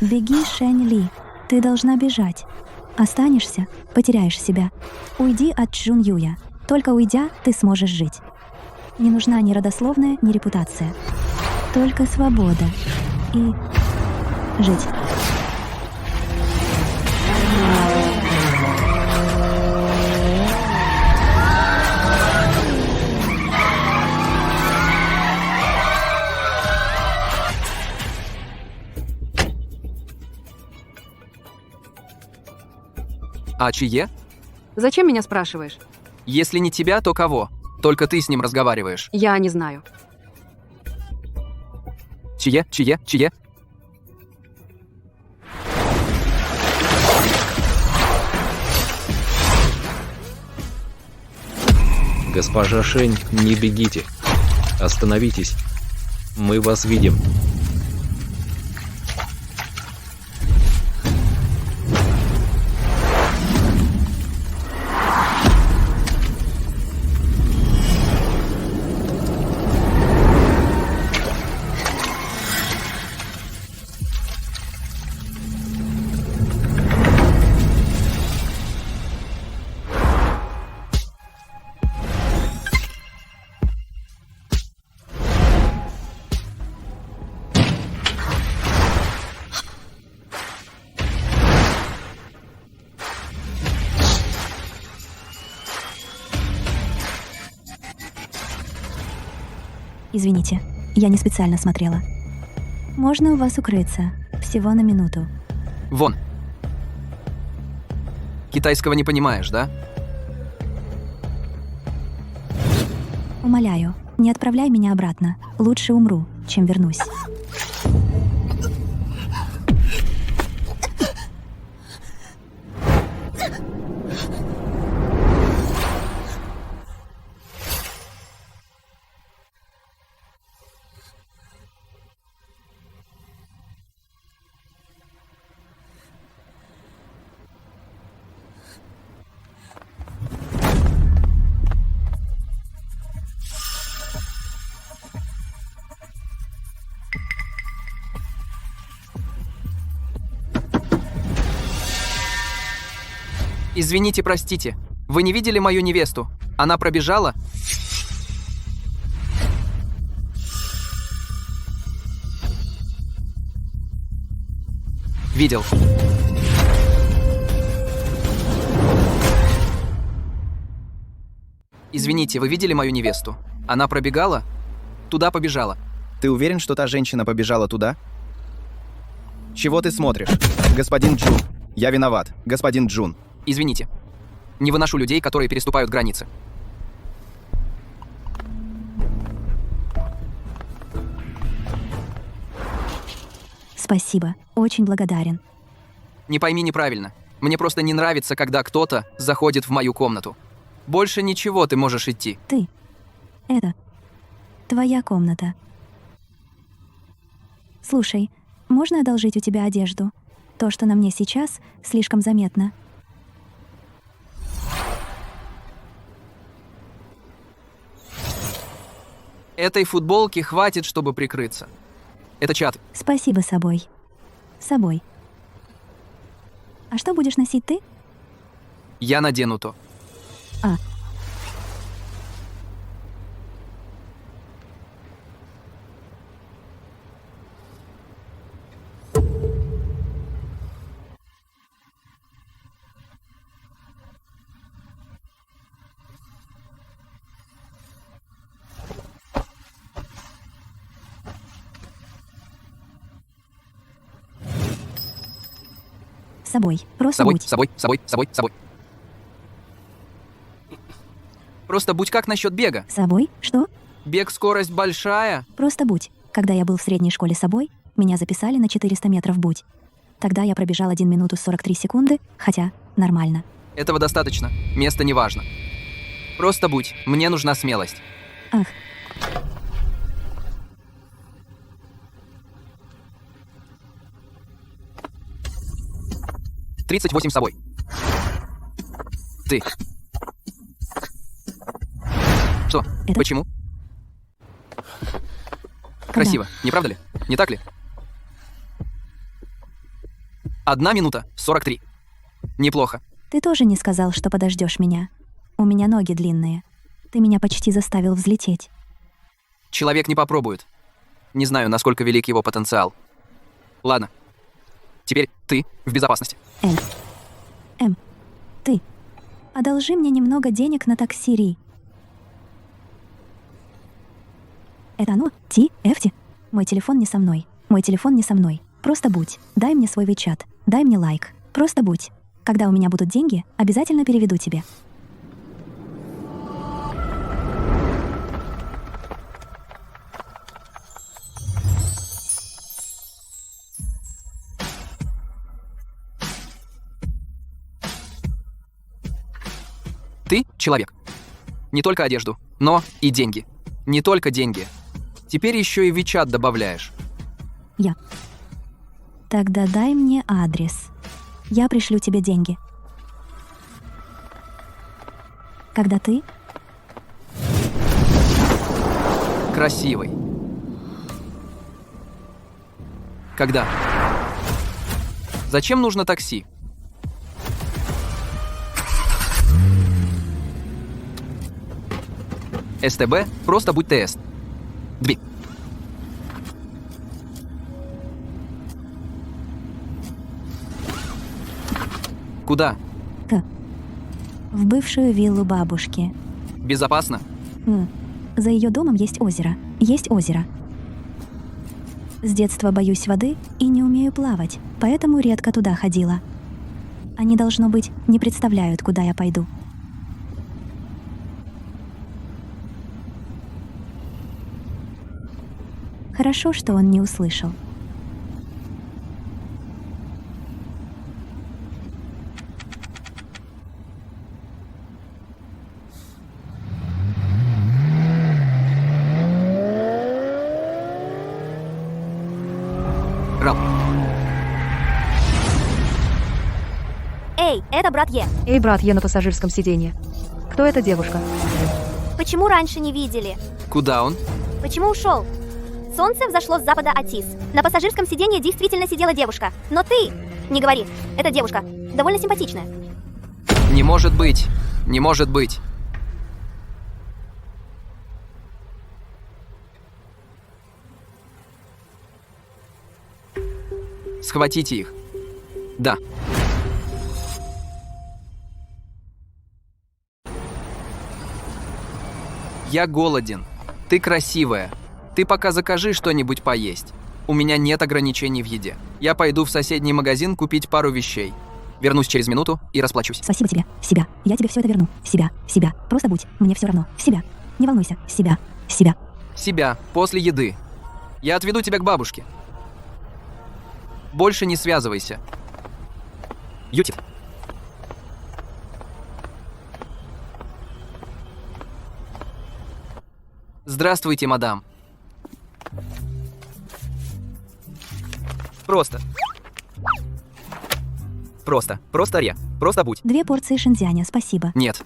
Беги, Шэнь Ли. Ты должна бежать. Останешься, потеряешь себя. Уйди от Чжун Юя. Только уйдя, ты сможешь жить. Не нужна ни родословная, ни репутация. Только свобода. И жить. А чье? Зачем меня спрашиваешь? Если не тебя, то кого? Только ты с ним разговариваешь. Я не знаю. Чье? Чье? Чье? Госпожа Шэнь, не бегите. Остановитесь. Мы вас видим. Извините, я не специально смотрела. Можно у вас укрыться? Всего на минуту. Вон. Китайского не понимаешь, да? Умоляю, не отправляй меня обратно. Лучше умру, чем вернусь. Извините, простите. Вы не видели мою невесту? Она пробежала? Видел. Извините, вы видели мою невесту? Она пробегала? Туда побежала. Ты уверен, что та женщина побежала туда? Чего ты смотришь? Господин Джун. Я виноват, господин Джун. Извините. Не выношу людей, которые переступают границы. Спасибо, очень благодарен. Не пойми неправильно. Мне просто не нравится, когда кто-то заходит в мою комнату. Больше ничего, ты можешь идти. Ты. Это твоя комната. Слушай, можно одолжить у тебя одежду? То, что на мне сейчас, слишком заметно. Этой футболки хватит, чтобы прикрыться. Это чат. Спасибо, собой. Собой. А что будешь носить ты? Я надену то. А. Собой. Просто будь. Собой. Просто будь как насчет бега. Собой? Что? Бег скорость большая. Просто будь. Когда я был в средней школе собой, меня записали на 400 метров будь. Тогда я пробежал 1 минуту 43 секунды, хотя нормально. Этого достаточно. Место не важно. Просто будь. Мне нужна смелость. Ах. «38 собой. Ты. Что? Это? Почему? Красиво, не правда ли? Не так ли? 1 минута 43. Неплохо. Ты тоже не сказал, что подождешь меня. У меня ноги длинные. Ты меня почти заставил взлететь. Человек не попробует. Не знаю, насколько велик его потенциал. Ладно. Теперь ты в безопасности. Ты. Одолжи мне немного денег на такси, Ри. Это оно? Ти? Мой телефон не со мной. Мой телефон не со мной. Просто будь. Дай мне свой WeChat. Дай мне лайк. Просто будь. Когда у меня будут деньги, обязательно переведу тебе. Ты человек. Не только одежду, но и деньги. Не только деньги. Теперь еще и WeChat добавляешь. Я. Тогда дай мне адрес. Я пришлю тебе деньги. Когда ты? Красивый. Когда? Зачем нужно такси? СТБ, просто будь ТС. Дби. Куда? В бывшую виллу бабушки. Безопасно? За ее домом есть озеро. Есть озеро. С детства боюсь воды и не умею плавать, поэтому редко туда ходила. Они, должно быть, не представляют, куда я пойду. Хорошо, что он не услышал. Раб. Эй, это брат Е. Эй, брат, я на пассажирском сиденье. Кто эта девушка? Почему раньше не видели? Куда он? Почему ушел? Солнце взошло с запада Атис. На пассажирском сиденье действительно сидела девушка. Но ты... Не говори. Это девушка. Довольно симпатичная. Не может быть. Не может быть. Схватите их. Да. Я голоден. Ты красивая. Ты пока закажи что-нибудь поесть. У меня нет ограничений в еде. Я пойду в соседний магазин купить пару вещей. Вернусь через минуту и расплачусь. Спасибо тебе. Себя. Я тебе все это верну. Себя. Просто будь. Мне все равно. Себя. Не волнуйся. Себя. Себя. После еды. Я отведу тебя к бабушке. Больше не связывайся. Ютит. Здравствуйте, мадам. Просто Ре. Просто будь. 2 порции шинзяня, спасибо. Нет.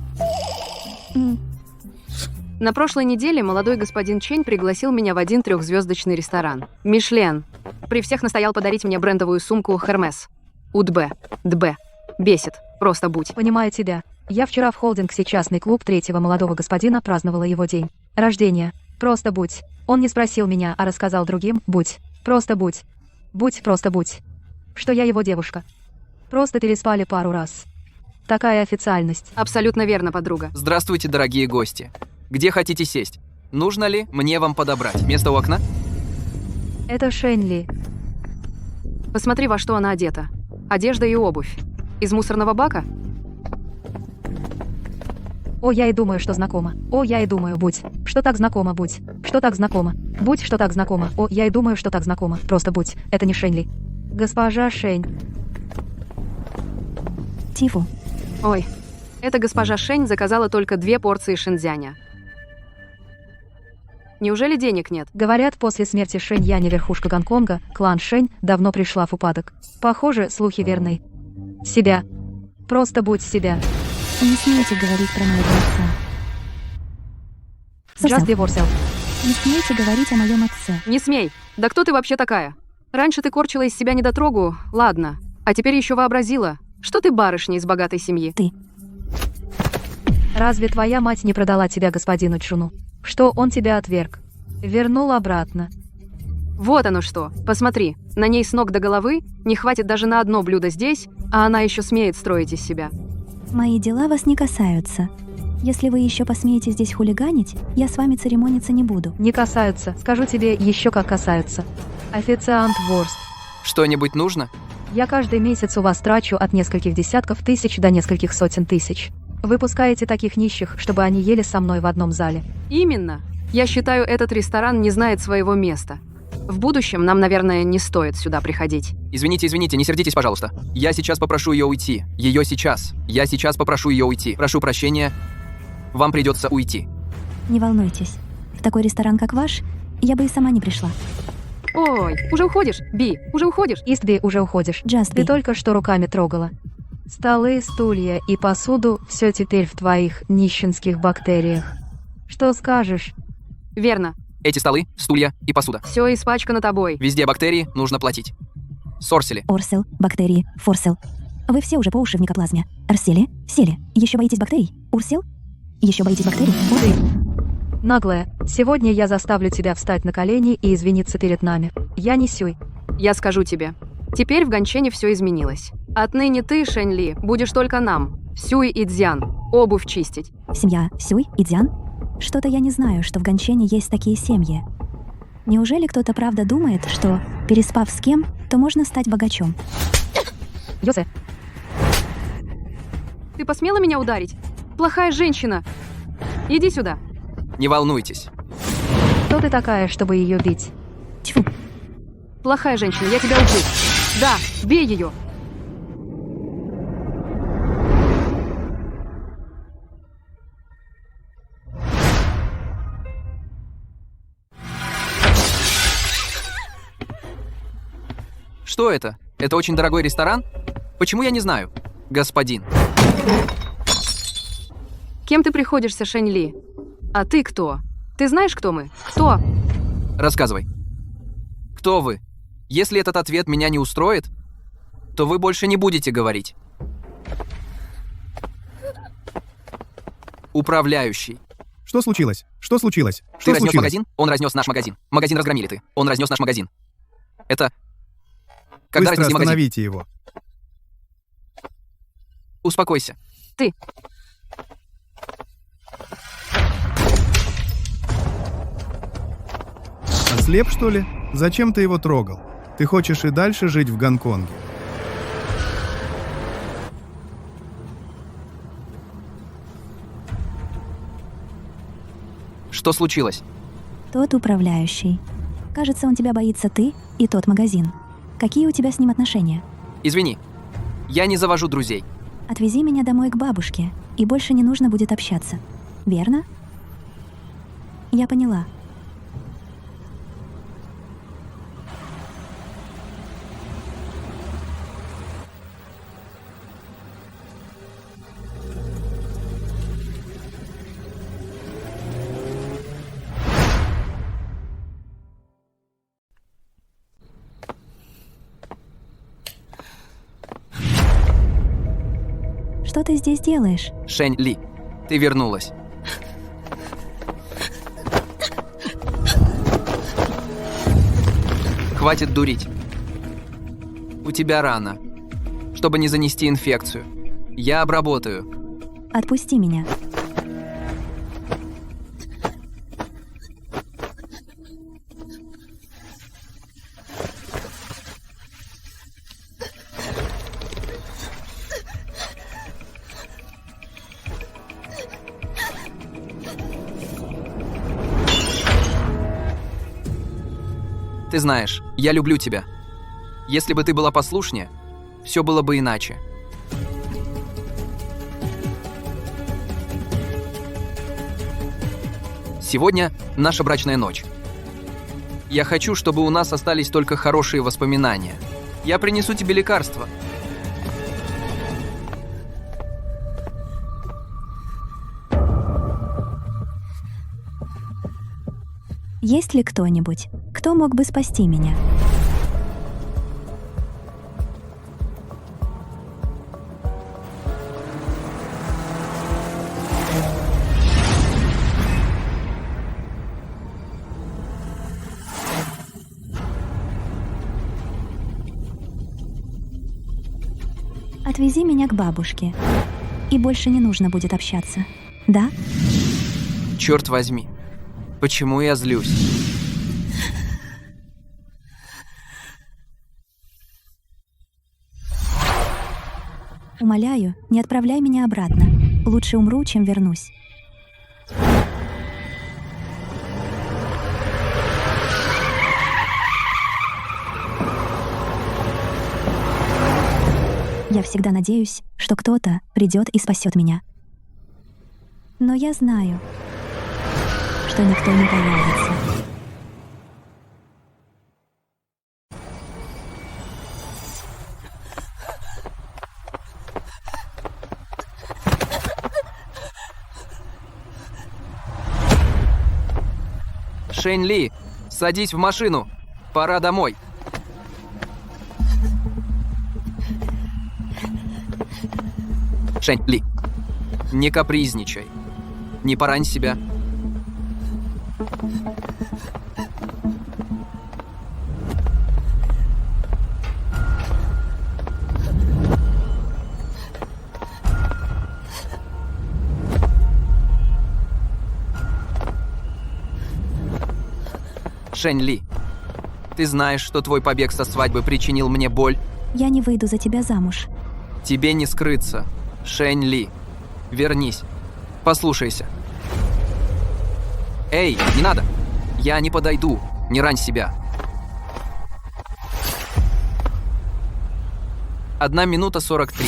На прошлой неделе молодой господин Чень пригласил меня в один 3-звездочный ресторан. Мишлен. При всех настоял подарить мне брендовую сумку Hermes. УДБ. ДБ. Бесит. Просто будь. Понимаю тебя. Я вчера в Холдингсе частный клуб 3-го молодого господина праздновала его день рождения. Просто будь. Он не спросил меня, а рассказал другим. Будь. Просто будь. Будь, просто будь. Что я его девушка. Просто переспали пару раз. Такая официальность. Абсолютно верно, подруга. Здравствуйте, дорогие гости. Где хотите сесть? Нужно ли мне вам подобрать место у окна? Это Шенли. Посмотри, во что она одета. Одежда и обувь. Из мусорного бака? О, я и думаю, что знакомо. О, я и думаю, будь. Что так знакомо, будь. Что так знакомо. Будь, что так знакомо. О, я и думаю, что так знакомо. Просто будь. Это не Шенли. Госпожа Шень. Тифу. Ой. Эта госпожа Шень заказала только 2 порции шинзяня. Неужели денег нет? Говорят, после смерти Шень Яня верхушка Гонконга, клан Шень, давно пришла в упадок. Похоже, слухи верны. Себя. Просто будь себя. Не смейте говорить про моего отца. Just be yourself. Не смейте говорить о моем отце. Не смей. Да кто ты вообще такая? Раньше ты корчила из себя недотрогу. Ладно. А теперь еще вообразила, что ты барышня из богатой семьи. Разве твоя мать не продала тебя господину Чжуну? Что он тебя отверг? Вернул обратно. Вот оно что. Посмотри, на ней с ног до головы не хватит даже на одно блюдо здесь, а она еще смеет строить из себя. Мои дела вас не касаются. Если вы еще посмеете здесь хулиганить, я с вами церемониться не буду. Не касаются, скажу тебе еще как касаются. Официант Ворст. Что-нибудь нужно? Я каждый месяц у вас трачу от нескольких десятков тысяч до нескольких сотен тысяч. Вы пускаете таких нищих, чтобы они ели со мной в одном зале. Именно. Я считаю, этот ресторан не знает своего места. В будущем нам, наверное, не стоит сюда приходить. Извините, не сердитесь, пожалуйста. Я сейчас попрошу ее уйти. Ее сейчас. Я сейчас попрошу ее уйти. Прошу прощения. Вам придется уйти. Не волнуйтесь. В такой ресторан, как ваш, я бы и сама не пришла. Ой, уже уходишь? Би, уже уходишь? Истби, уже уходишь. Just Ты be. только что руками трогала. Столы, стулья и посуду — все теперь в твоих нищенских бактериях. Что скажешь? Верно. Эти столы, стулья и посуда. Все испачкано тобой. Везде бактерии, нужно платить. Сорсели. Орсел, бактерии, форсел. Вы все уже по уши в микоплазме. Арсели, сели. Еще боитесь бактерий? Урсел? Еще боитесь бактерий? Ты, наглая, сегодня я заставлю тебя встать на колени и извиниться перед нами. Я не Сюй. Я скажу тебе. Теперь в Ганчене все изменилось. Отныне ты, Шэнь Ли, будешь только нам, Сюй и Цзян, обувь чистить. Семья Сюй и Дзян? Что-то я не знаю, что в Ганчене есть такие семьи. Неужели кто-то правда думает, что, переспав с кем, то можно стать богачом? Йосе, Ты посмела меня ударить? Плохая женщина. Иди сюда. Не волнуйтесь. кто ты такая, чтобы ее бить? Тьфу, Плохая женщина, я тебя убью. Да, бей ее. Что это? Это очень дорогой ресторан? Почему я не знаю? Господин. Кем ты приходишься, Шэнь Ли? А ты кто? Ты знаешь, кто мы? Кто? Рассказывай. Кто вы? Если этот ответ меня не устроит, то вы больше не будете говорить. Управляющий. Что случилось? Что случилось? Ты Что разнес случилось? магазин? Он разнес наш магазин. Магазин разгромили ты. Он разнес наш магазин. Это... Когда Быстро разнесли магазин? остановите его. Успокойся. Ты. Ослеп, что ли? Зачем ты его трогал? Ты хочешь и дальше жить в Гонконге? Что случилось? тот управляющий. Кажется, он тебя боится ты и тот магазин. Какие у тебя с ним отношения? Извини. Я не завожу друзей. Отвези меня домой к бабушке, и больше не нужно будет общаться. Верно? Я поняла. Что ты здесь делаешь? Шэнь Ли, ты вернулась. Хватит дурить. У тебя рана. Чтобы не занести инфекцию. Я обработаю. Отпусти меня. Ты знаешь, я люблю тебя. Если бы ты была послушнее, все было бы иначе. Сегодня наша брачная ночь. Я хочу, чтобы у нас остались только хорошие воспоминания. Я принесу тебе лекарства. Есть ли кто-нибудь, кто мог бы спасти меня? Отвези меня к бабушке. И больше не нужно будет общаться. Да? Черт возьми. Почему я злюсь? Умоляю, не отправляй меня обратно. Лучше умру, чем вернусь. Я всегда надеюсь, что кто-то придет и спасет меня. Но я знаю, что никто не появится. Шэнь Ли, садись в машину. Пора домой. Шэнь Ли, не капризничай. Не порань себя. Шэнь Ли, ты знаешь, что твой побег со свадьбы причинил мне боль? Я не выйду за тебя замуж. Тебе не скрыться. Шэнь Ли, вернись. Послушайся. Эй, не надо. Я не подойду. Не рань себя. 1 минута 43.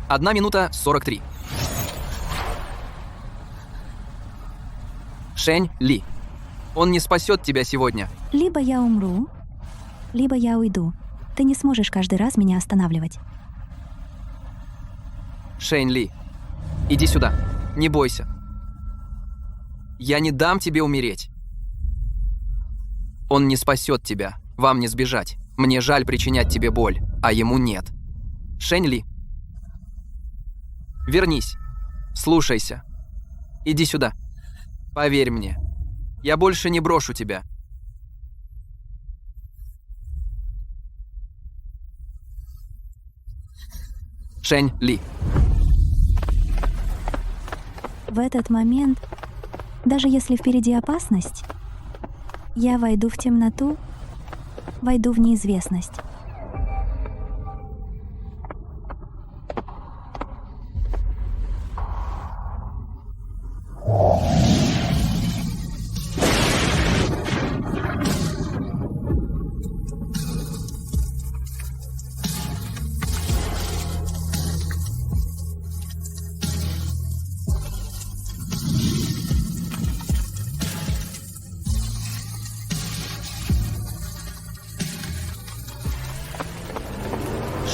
Одна минута 43. Шэнь Ли, он не спасет тебя сегодня. Либо я умру, либо я уйду. Ты не сможешь каждый раз меня останавливать. Шэнь Ли, иди сюда. Не бойся. Я не дам тебе умереть. Он не спасет тебя. Вам не сбежать. Мне жаль причинять тебе боль, а ему нет. Шэнь Ли, вернись. Слушайся. Иди сюда. Поверь мне. Я больше не брошу тебя. Шэнь Ли. В этот момент, даже если впереди опасность, я войду в темноту, войду в неизвестность.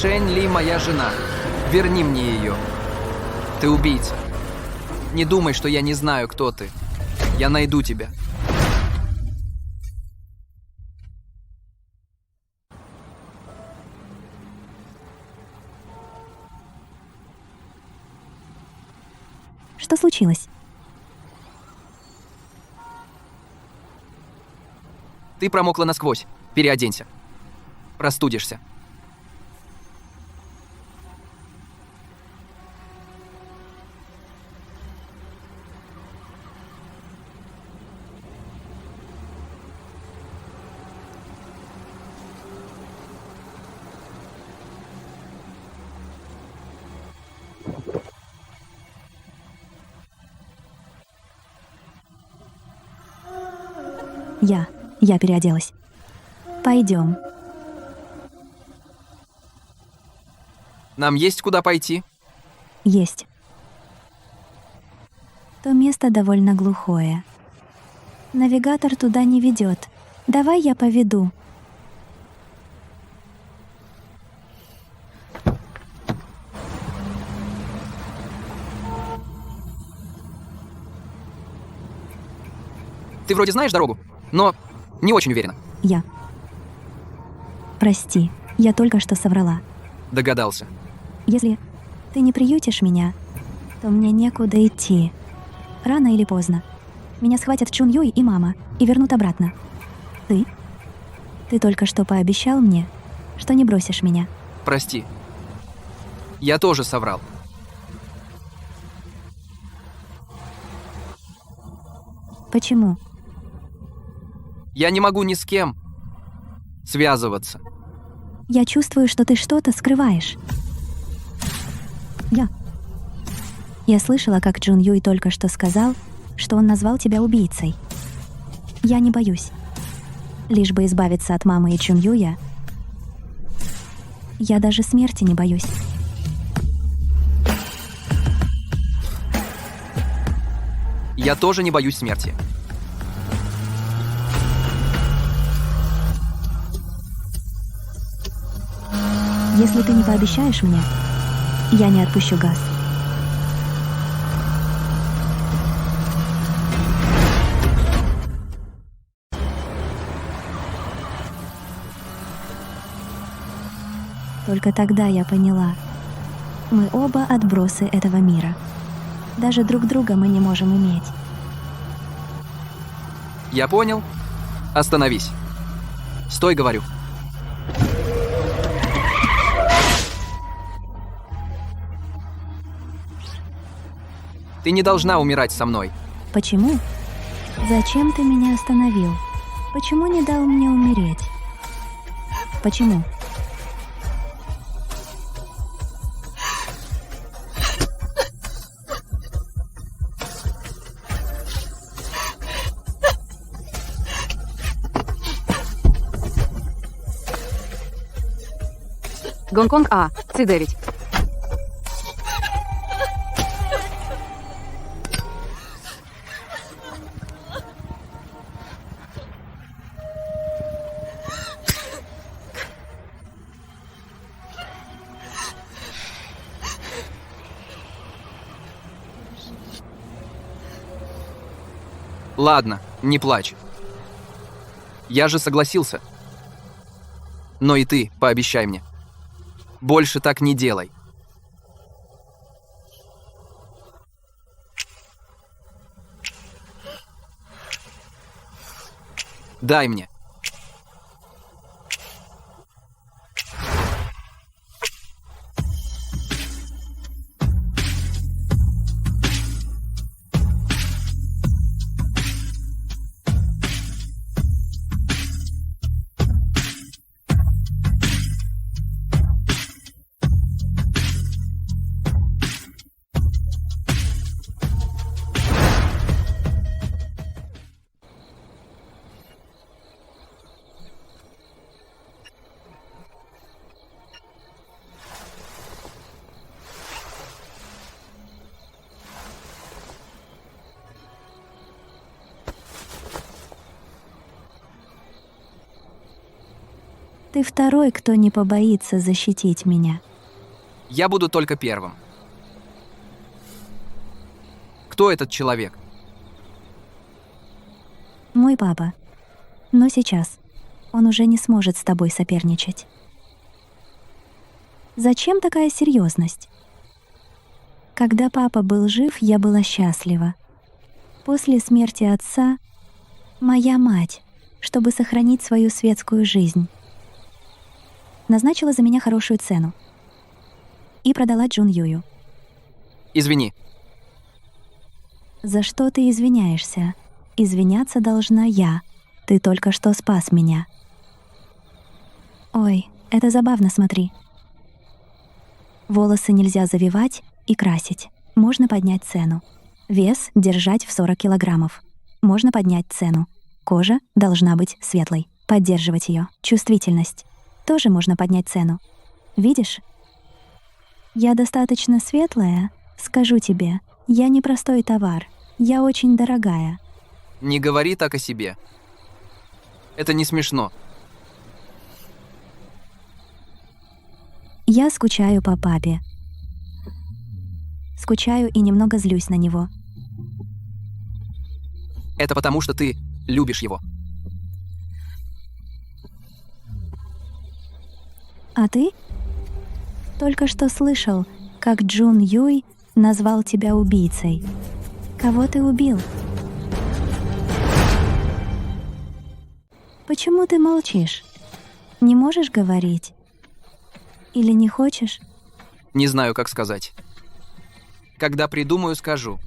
Шэнь Ли моя жена. Верни мне ее. Ты убийца. Не думай, что я не знаю, кто ты. Я найду тебя. Что случилось? Ты промокла насквозь. Переоденься. Простудишься. Я переоделась. Пойдем. Нам есть куда пойти? Есть. То место довольно глухое. Навигатор туда не ведет. Давай я поведу. Ты вроде знаешь дорогу, но не очень уверена. Прости, я только что соврала. Догадался. Если ты не приютишь меня, то мне некуда идти. Рано или поздно Меня схватят Чун Юй и мама и вернут обратно. Ты? Ты только что пообещал мне, что не бросишь меня. Прости. Я тоже соврал. Почему? Я не могу ни с кем связываться. Я чувствую, что ты что-то скрываешь. Я слышала, как Джун Юй только что сказал, что он назвал тебя убийцей. Я не боюсь. Лишь бы избавиться от мамы и Чун Юя, я даже смерти не боюсь. Я тоже не боюсь смерти. Если ты не пообещаешь мне, я не отпущу газ. Только тогда я поняла. Мы оба отбросы этого мира. Даже друг друга мы не можем иметь. Я понял. Остановись. Стой, говорю. Ты не должна умирать со мной. Почему? Зачем ты меня остановил? Почему не дал мне умереть? Почему? Гонконг А, С9. Ладно, не плачь. Я же согласился. Но и ты пообещай мне. Больше так не делай. Дай мне. Ты второй, кто не побоится защитить меня. Я буду только первым. Кто этот человек? Мой папа. Но сейчас он уже не сможет с тобой соперничать. Зачем такая серьезность? Когда папа был жив, я была счастлива. После смерти отца моя мать, чтобы сохранить свою светскую жизнь, назначила за меня хорошую цену и продала Джун Юю. Извини. За что ты извиняешься? Извиняться должна я. Ты только что спас меня. Ой, это забавно, смотри. Волосы нельзя завивать и красить. Можно поднять цену. Вес держать в 40 килограммов. Можно поднять цену. Кожа должна быть светлой. Поддерживать ее. Чувствительность. Тоже можно поднять цену. Видишь? Я достаточно светлая, скажу тебе. Я не простой товар. Я очень дорогая. Не говори так о себе. Это не смешно. Я скучаю по папе. Скучаю и немного злюсь на него. Это потому, что ты любишь его. А ты? Только что слышал, как Джун Юй назвал тебя убийцей. Кого ты убил? Почему ты молчишь? Не можешь говорить? Или не хочешь? Не знаю, как сказать. Когда придумаю, скажу.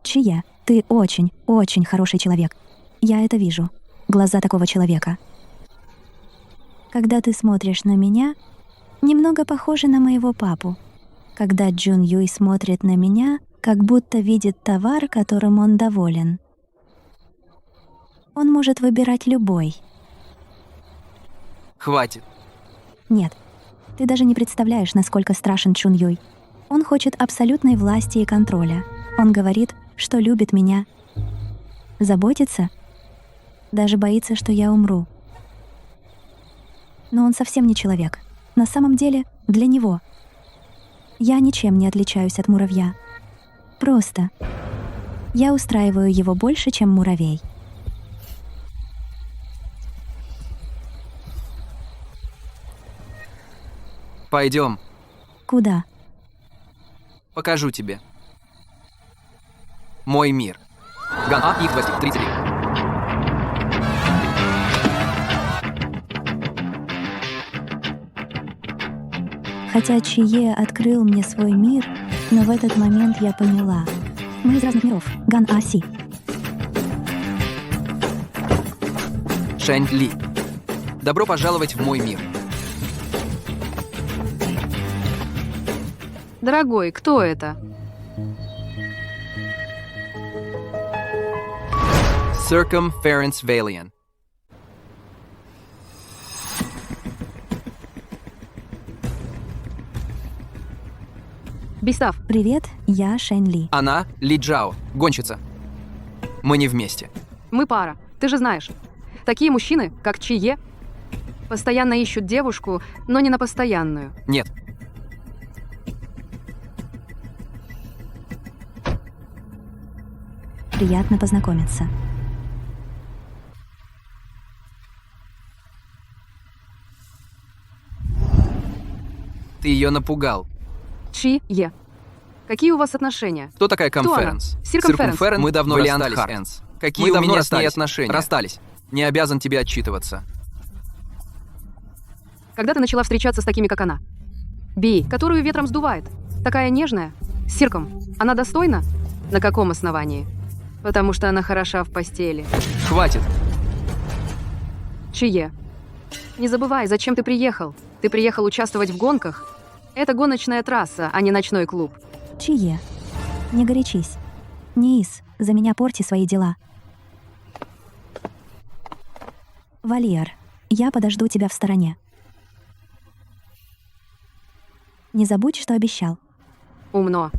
Чия, ты очень, очень хороший человек. Я это вижу. Глаза такого человека. Когда ты смотришь на меня, немного похоже на моего папу. Когда Джун Юй смотрит на меня, как будто видит товар, которым он доволен. Он может выбирать любой. Хватит. Нет, ты даже не представляешь, насколько страшен Чун Юй. Он хочет абсолютной власти и контроля. Он говорит, что любит меня. Заботится. Даже боится, что я умру. Но он совсем не человек. На самом деле, для него. Я ничем не отличаюсь от муравья. Просто. Я устраиваю его больше, чем муравей. Пойдем, Куда? покажу тебе. Мой мир. Ган А, их 33. Хотя Чие открыл мне свой мир, но в этот момент я поняла. Мы из разных миров. Ган Аси. Шэнь Ли. Добро пожаловать в мой мир. Дорогой, кто это? Circumference Valiant. Бистав, Привет, я Шэнь Ли. Она Ли Джао, гонщица. Мы не вместе. мы пара. Ты же знаешь. Такие мужчины, как Чие, постоянно ищут девушку, но не на постоянную. Нет. Приятно познакомиться. Ты ее напугал. Чие. Какие у вас отношения? Кто такая Кто она? конференс? Circumference. Мы давно Валиант расстались, Харт. Энс. Какие Мы у давно меня с ней расстались. отношения? Расстались. Не обязан тебе отчитываться. Когда ты начала встречаться с такими, как она? Би, которую ветром сдувает. Такая нежная. С цирком. Она достойна? На каком основании? Потому что она хороша в постели. Хватит. Чие. Не забывай, зачем ты приехал. Ты приехал участвовать в гонках. Это гоночная трасса, а не ночной клуб. Чие, не горячись. Низ, за меня порти свои дела. Валиар, я подожду тебя в стороне. Не забудь, что обещал. Умно.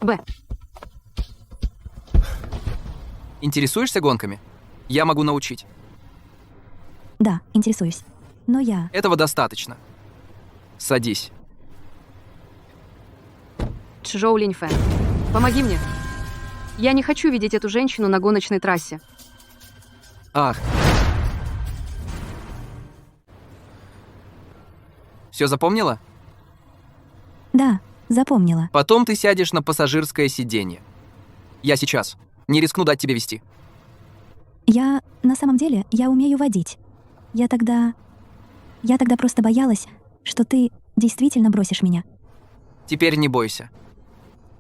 Б. Интересуешься гонками? Я могу научить. Да, интересуюсь. Но я... Этого достаточно. Садись. Чжоу Линьфэн. Помоги мне. Я не хочу видеть эту женщину на гоночной трассе. Ах. Все запомнила? Да, запомнила. Потом ты сядешь на пассажирское сиденье. Я сейчас. Не рискну дать тебе вести. На самом деле, я умею водить. Я тогда просто боялась, что ты действительно бросишь меня. Теперь не бойся.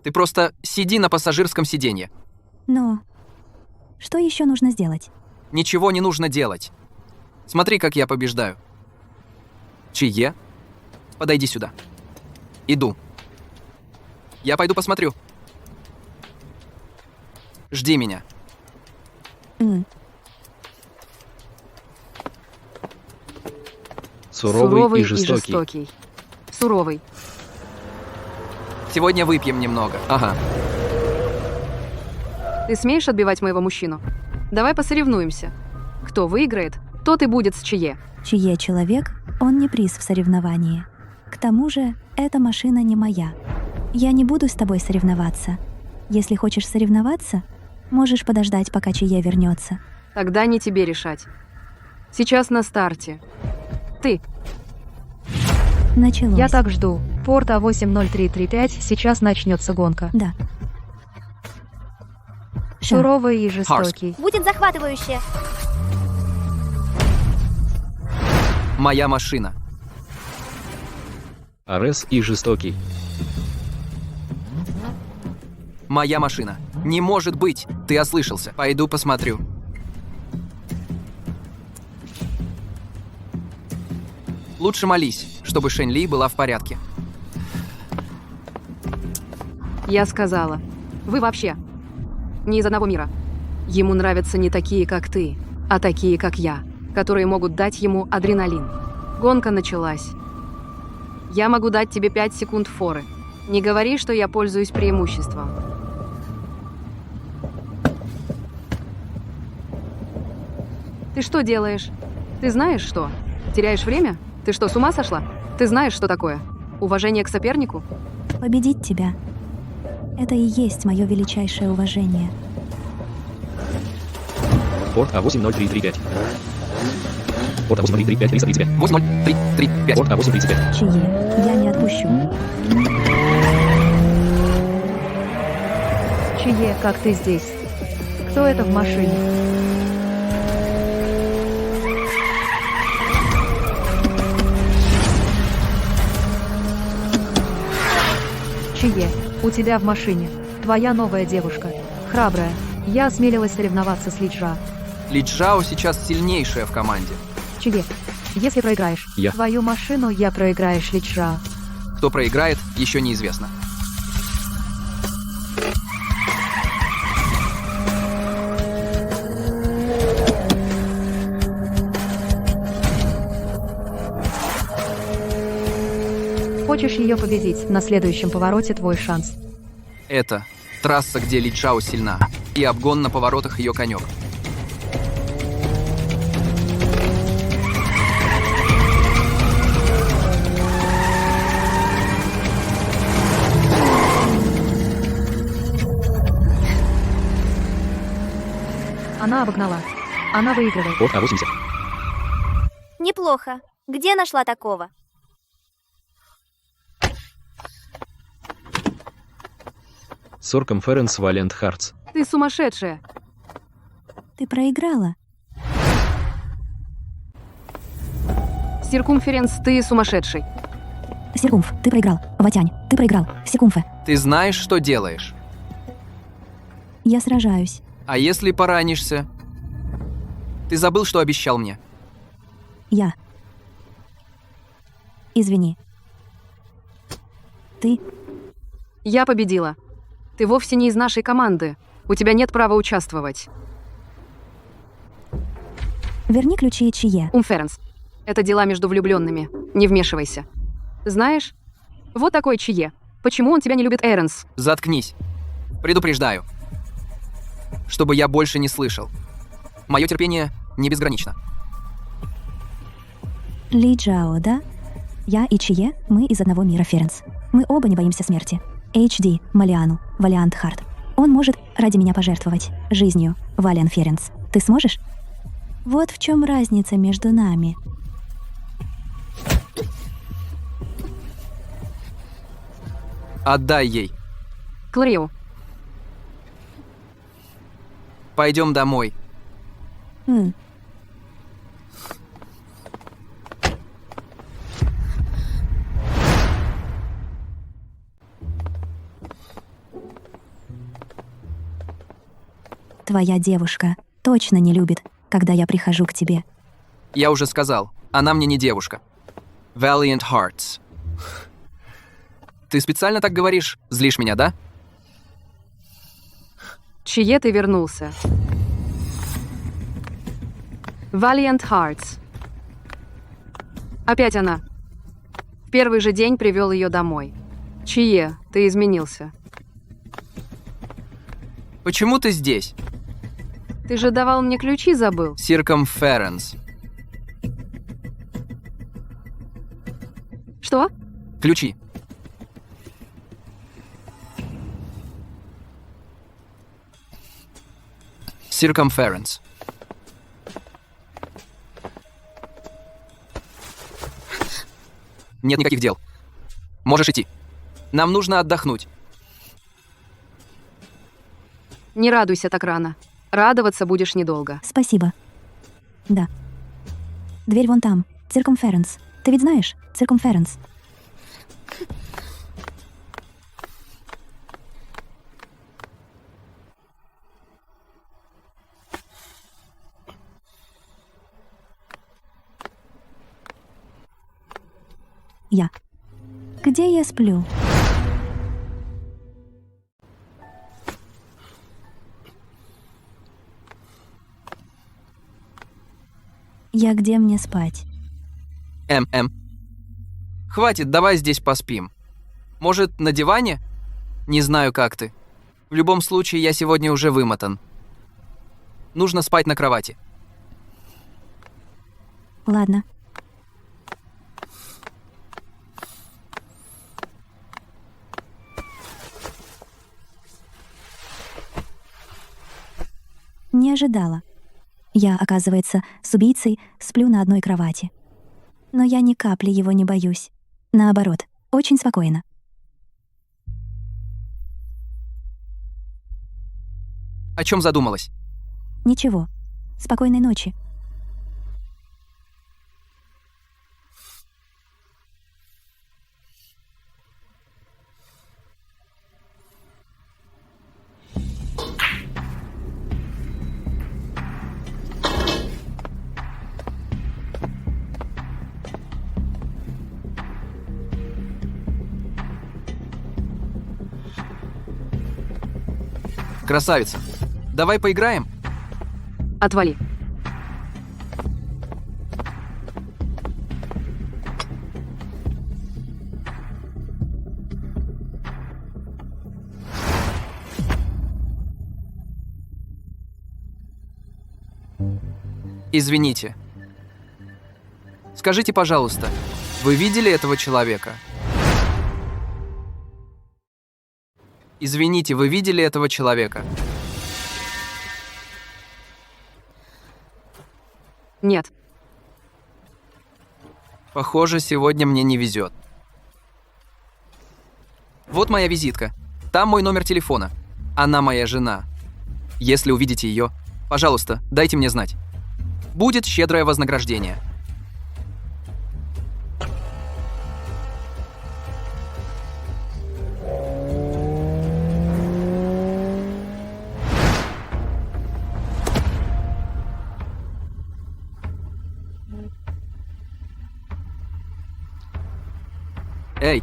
Ты просто сиди на пассажирском сиденье. Но что еще нужно сделать? Ничего не нужно делать. Смотри, как я побеждаю. Чие? Подойди сюда. Иду. Я пойду посмотрю. Жди меня. Суровый и жестокий. Суровый. Сегодня выпьем немного. Ага. Ты смеешь отбивать моего мужчину? Давай посоревнуемся. Кто выиграет, тот и будет с Чие. Чие человек, он не приз в соревновании. К тому же, эта машина не моя. Я не буду с тобой соревноваться. Если хочешь соревноваться, можешь подождать, пока Чие вернется. Тогда не тебе решать. Сейчас на старте. Ты. Началось. Я так жду. Порт А80335, сейчас начнется гонка. Да. Суровый и жестокий. Будет захватывающе. Моя машина. Арес и жестокий. Моя машина. Не может быть! Ты ослышался. Пойду посмотрю. Лучше молись, чтобы Шэнь Ли была в порядке. Я сказала. Вы вообще не из одного мира. Ему нравятся не такие, как ты, а такие, как я, которые могут дать ему адреналин. Гонка началась. Я могу дать тебе 5 секунд форы. Не говори, что я пользуюсь преимуществом. Ты что делаешь? Ты знаешь что? Теряешь время? Ты что, с ума сошла? Ты знаешь, что такое? Уважение к сопернику? Победить тебя. Это и есть мое величайшее уважение. Порт А80335. Порт А80335, 335. 803335. Порт А835. Чьи? Я не отпущу. Чье, как ты здесь? Кто это в машине? Чье? У тебя в машине. Твоя новая девушка. Храбрая. Я осмелилась соревноваться с Лиджа. Ли Чжао сейчас сильнейшая в команде. Чье? Если проиграешь Я. твою машину, я проиграешь Лиджа. Кто проиграет, еще неизвестно. Хочешь ее победить? На следующем повороте твой шанс. Это трасса, где Ли Чжао сильна. И обгон на поворотах ее конек. Она обогнала. Она выигрывает. Порт А80. Неплохо. Где нашла такого? Circumference Valiant Hearts. Ты сумасшедшая. Ты проиграла. Циркумференс, ты сумасшедший. Серкумф, ты проиграл. Ватянь, ты проиграл. Секумфе, Ты знаешь, что делаешь. я сражаюсь. А если поранишься? Ты забыл, что обещал мне. Я. Извини. Ты. Я победила. Ты вовсе не из нашей команды. У тебя нет права участвовать. Верни ключи Чье. Умференс. Это дела между влюбленными. Не вмешивайся. Знаешь, вот такой Чье. Почему он тебя не любит, Эренс? Заткнись. Предупреждаю. Чтобы я больше не слышал. Мое терпение не безгранично. Ли Джао, да? Я и Чье, мы из одного мира, Ференс. Мы оба не боимся смерти. HD, Малиану, Валиант Харт. Он может ради меня пожертвовать жизнью, Валиан Ференс. Ты сможешь? Вот в чем разница между нами. Отдай ей. Кларио. Пойдем домой. М. Твоя девушка точно не любит, когда я прихожу к тебе. Я уже сказал, она мне не девушка. Valiant Hearts. Ты специально так говоришь? Злишь меня, да? Чье ты вернулся? Valiant Hearts. Опять она. В первый же день привел ее домой. Чье, ты изменился. Почему ты здесь? Ты же давал мне ключи, забыл. Circumference. Что? Ключи. Circumference. Нет никаких дел. Можешь идти. Нам нужно отдохнуть. Не радуйся так рано. Радоваться будешь недолго. Спасибо. Да. Дверь вон там. Циркумференс. Ты ведь знаешь? Циркумференс. Я. Где я сплю? Я где мне спать? Хватит, давай здесь поспим. Может, на диване? Не знаю, как ты. В любом случае, я сегодня уже вымотан. Нужно спать на кровати. Ладно. Не ожидала. Я, оказывается, с убийцей сплю на одной кровати. Но я ни капли его не боюсь. Наоборот, очень спокойно. О чем задумалась? Ничего. Спокойной ночи. Красавица. Давай поиграем? Отвали. Извините. Скажите, пожалуйста, вы видели этого человека? Извините, вы видели этого человека? Нет. Похоже, сегодня мне не везет. Вот моя визитка. Там мой номер телефона. Она моя жена. Если увидите ее, пожалуйста, дайте мне знать. Будет щедрое вознаграждение. Эй!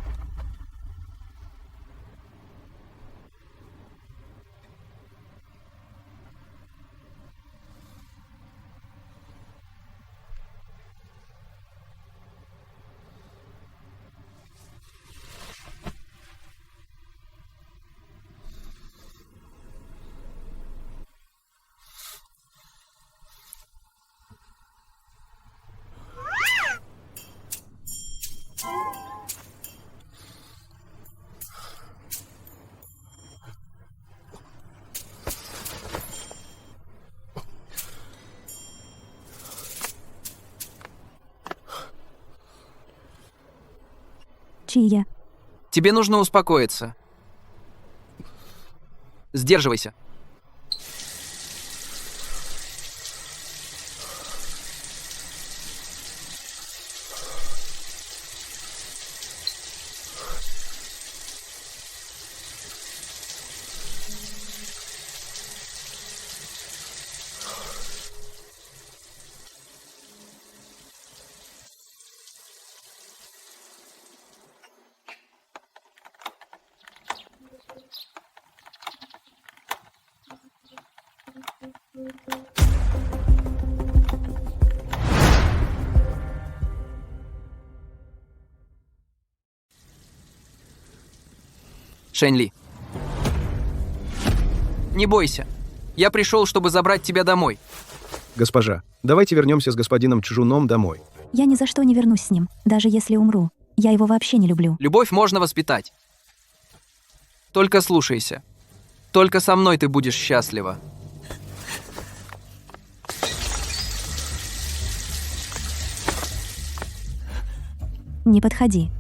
Чия. Тебе нужно успокоиться. Сдерживайся. Шэнь-Ли. Не бойся. Я пришел, чтобы забрать тебя домой. Госпожа, давайте вернемся с господином Чжуном домой. Я ни за что не вернусь с ним, даже если умру. Я его вообще не люблю. Любовь можно воспитать. Только слушайся. Только со мной ты будешь счастлива. Не подходи.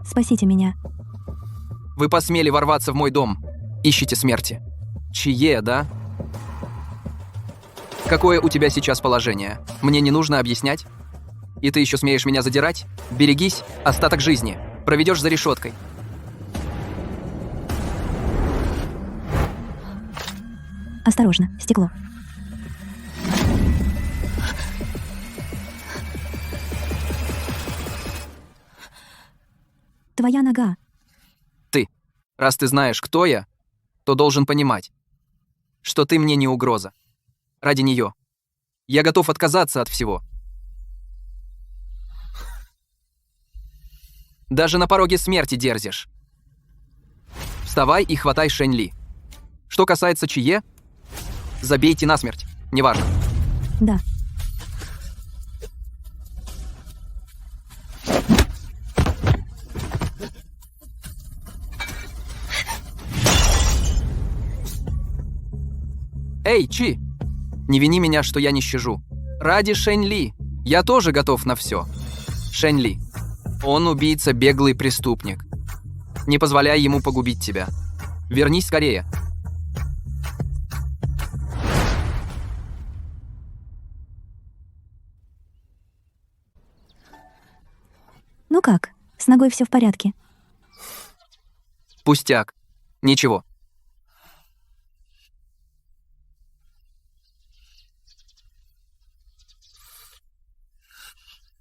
Спасите меня. Вы посмели ворваться в мой дом. Ищите смерти. Чье, да? Какое у тебя сейчас положение? Мне не нужно объяснять? И ты еще смеешь меня задирать? Берегись, остаток жизни. Проведешь за решеткой. Осторожно, стекло. Твоя нога. Ты. Раз ты знаешь, кто я, то должен понимать, что ты мне не угроза. Ради нее. Я готов отказаться от всего. Даже на пороге смерти дерзишь. Вставай и хватай Шэнь Ли. Что касается Чие, забейте насмерть. Неважно. Да. Эй, Чи! Не вини меня, что я не щажу. Ради Шэнь Ли. Я тоже готов на все. Шэнь Ли. Он убийца, беглый преступник. Не позволяй ему погубить тебя. Вернись скорее. Ну как, с ногой все в порядке? Пустяк. Ничего.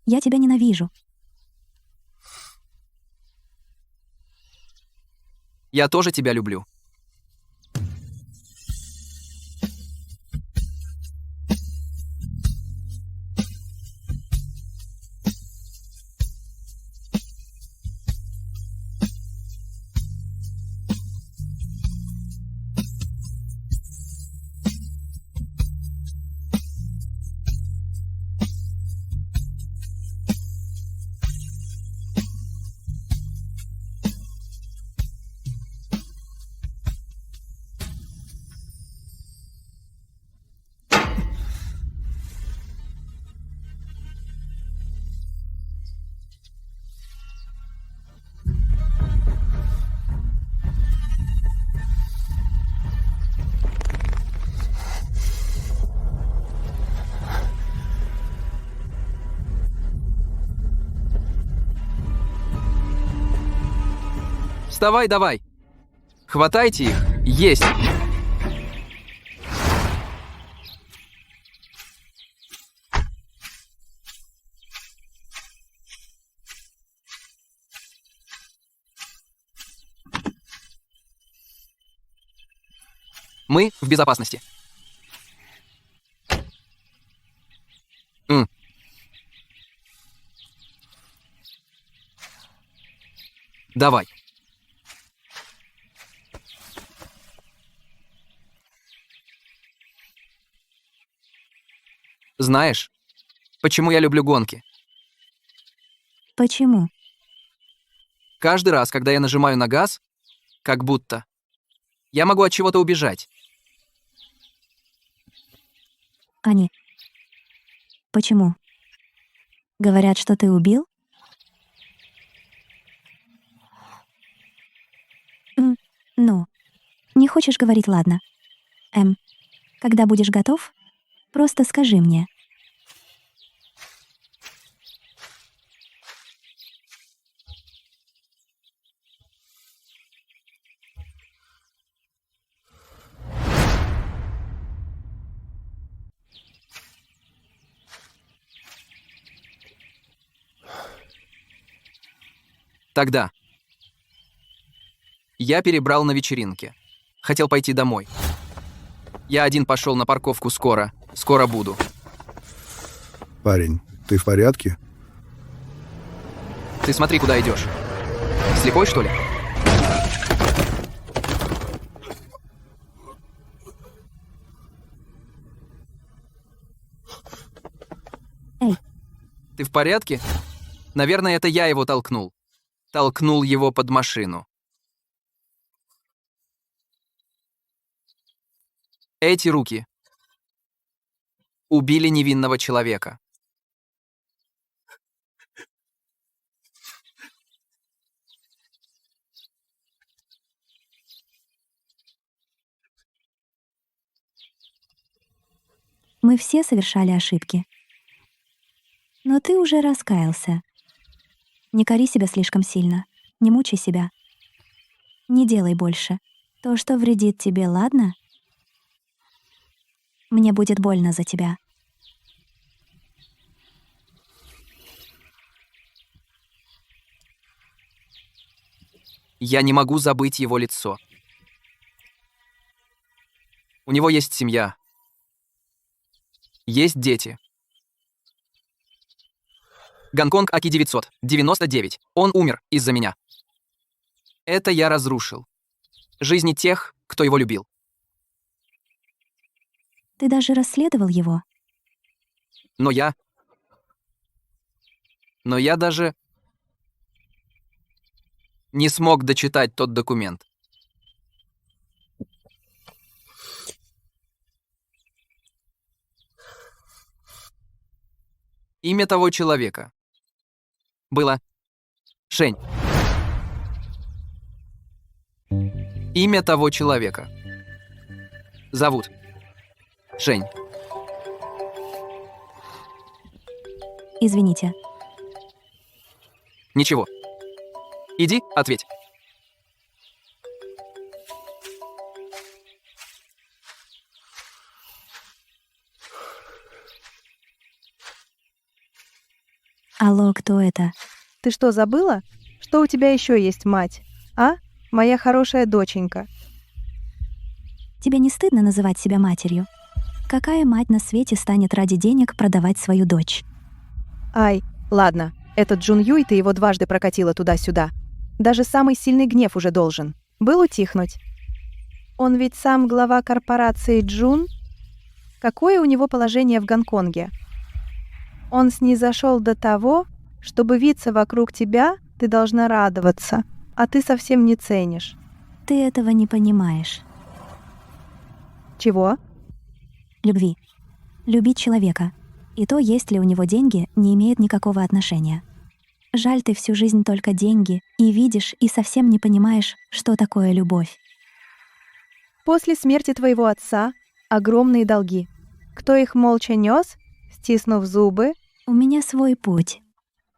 Я тебя ненавижу. Я тоже тебя люблю. Вставай, давай. Хватайте их. Есть. Мы в безопасности. Давай. Знаешь, почему я люблю гонки? Почему? Каждый раз, когда я нажимаю на газ, как будто я могу от чего-то убежать. Ани. Почему? Говорят, что ты убил? Ну, не хочешь говорить, ладно. Когда будешь готов, просто скажи мне. Тогда. Я перебрал на вечеринке. Хотел пойти домой. Я один пошел на парковку скоро. Скоро буду. Парень, ты в порядке? Ты смотри, куда идешь. Слепой, что ли? Эй. Ты в порядке? Наверное, это я его толкнул. толкнул его под машину. Эти руки убили невинного человека. Мы все совершали ошибки. Но ты уже раскаялся. Не кори себя слишком сильно. Не мучай себя. Не делай больше. То, что вредит тебе, ладно? Мне будет больно за тебя. Я не могу забыть его лицо. У него есть семья. Есть дети. Гонконг Аки-999. Он умер из-за меня. Это я разрушил. Жизни тех, кто его любил. Ты даже расследовал его. Но я даже не смог дочитать тот документ. Имя того человека было Шень. Имя того человека зовут Шень. Извините. Ничего. Иди, ответь. Алло, кто это? Ты что, забыла? Что у тебя еще есть мать? А? Моя хорошая доченька. Тебе не стыдно называть себя матерью? Какая мать на свете станет ради денег продавать свою дочь? Ай, ладно. Этот Джун Юй, ты его дважды прокатила туда-сюда. Даже самый сильный гнев уже должен был утихнуть. Он ведь сам глава корпорации Джун. Какое у него положение в Гонконге? Он снизошел до того, чтобы виться вокруг тебя, ты должна радоваться, а ты совсем не ценишь. Ты этого не понимаешь. Чего? Любви. Любить человека. И то, есть ли у него деньги, не имеет никакого отношения. Жаль, ты всю жизнь только деньги, и видишь, и совсем не понимаешь, что такое любовь. После смерти твоего отца огромные долги. Кто их молча нес, стиснув зубы? У меня свой путь.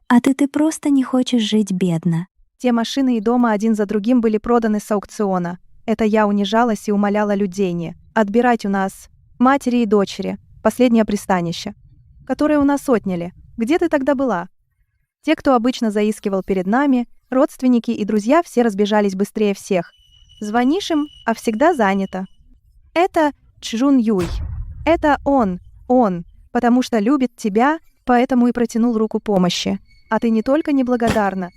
А ты просто не хочешь жить бедно. Те машины и дома один за другим были проданы с аукциона. Это я унижалась и умоляла людей не отбирать у нас матери и дочери, последнее пристанище, которое у нас отняли. Где ты тогда была? Те, кто обычно заискивал перед нами, родственники и друзья, все разбежались быстрее всех. Звонишь им, а всегда занято. Это Чжун Юй. Это он, потому что любит тебя, поэтому и протянул руку помощи. А ты не только неблагодарна,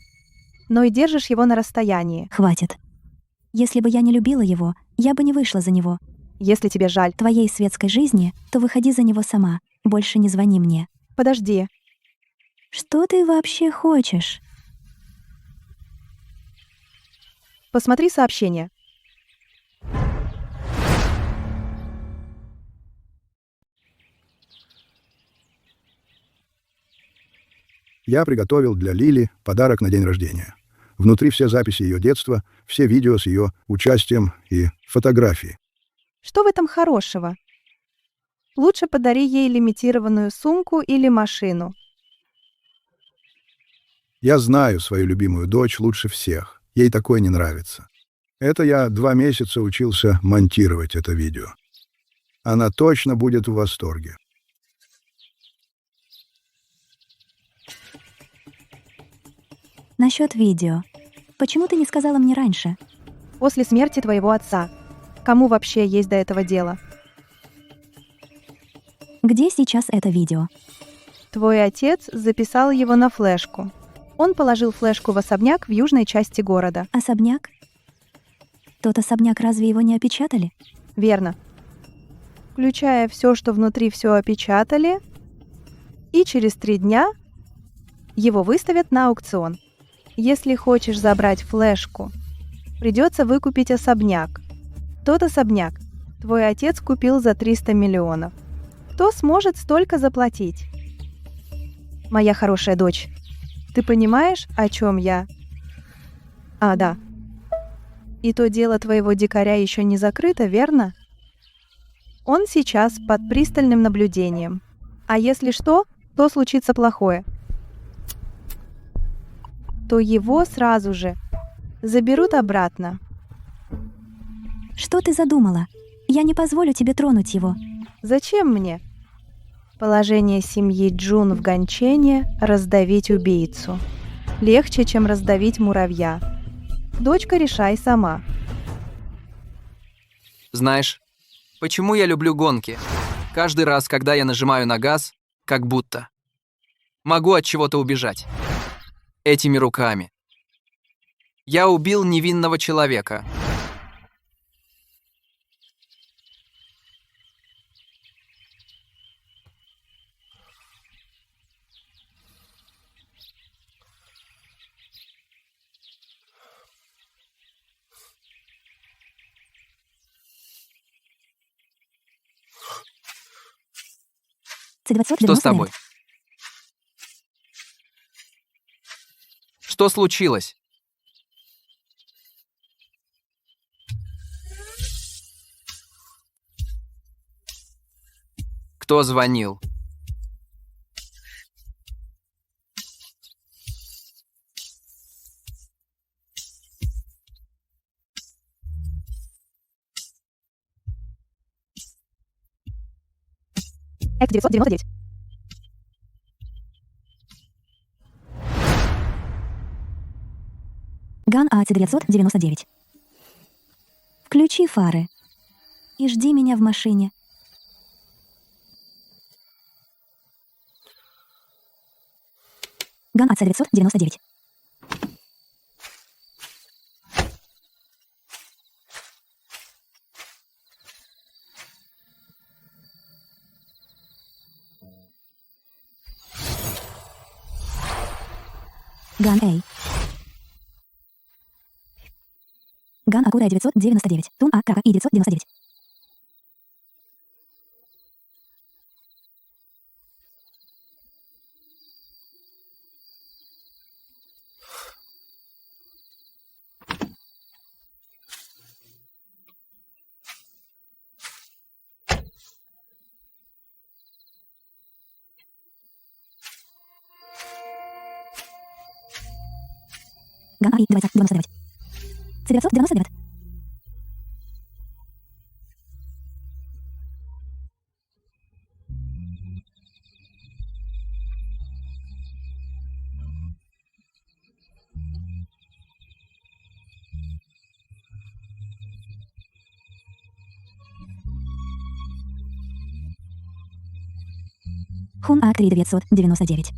но и держишь его на расстоянии. Хватит. Если бы я не любила его, я бы не вышла за него. Если тебе жаль твоей светской жизни, то выходи за него сама. Больше не звони мне. Подожди. Что ты вообще хочешь? Посмотри сообщение. Я приготовил для Лили подарок на день рождения. Внутри все записи ее детства, все видео с ее участием и фотографии. Что в этом хорошего? Лучше подари ей лимитированную сумку или машину. Я знаю свою любимую дочь лучше всех. Ей такое не нравится. Это я 2 месяца учился монтировать это видео. Она точно будет в восторге. Насчет видео. Почему ты не сказала мне раньше? После смерти твоего отца. Кому вообще есть до этого дело? Где сейчас это видео? Твой отец записал его на флешку. Он положил флешку в особняк в южной части города. Особняк? Тот особняк, разве его не опечатали? Верно. Включая все, что внутри, все опечатали. И через 3 дня его выставят на аукцион. Если хочешь забрать флешку, придется выкупить особняк. Тот особняк твой отец купил за 300 миллионов. Кто сможет столько заплатить? Моя хорошая дочь, ты понимаешь, о чем я? А, да. И то дело твоего дикаря еще не закрыто, верно? Он сейчас под пристальным наблюдением. А если что, то случится плохое, то его сразу же заберут обратно. Что ты задумала? Я не позволю тебе тронуть его. Зачем мне? Положение семьи Джун в Ганчене — раздавить убийцу. Легче, чем раздавить муравья. Дочка, решай сама. Знаешь, почему я люблю гонки? Каждый раз, когда я нажимаю на газ, как будто могу от чего-то убежать. Этими руками. Я убил невинного человека. Что с тобой? Что случилось? Кто звонил? X999. Ган АЦ-999. Включи фары. И жди меня в машине. Ган АЦ-999. Ган А. Ган Акура 999. Тун А. Крака И 999. Ган АИ 999. C999. Хун А3 999.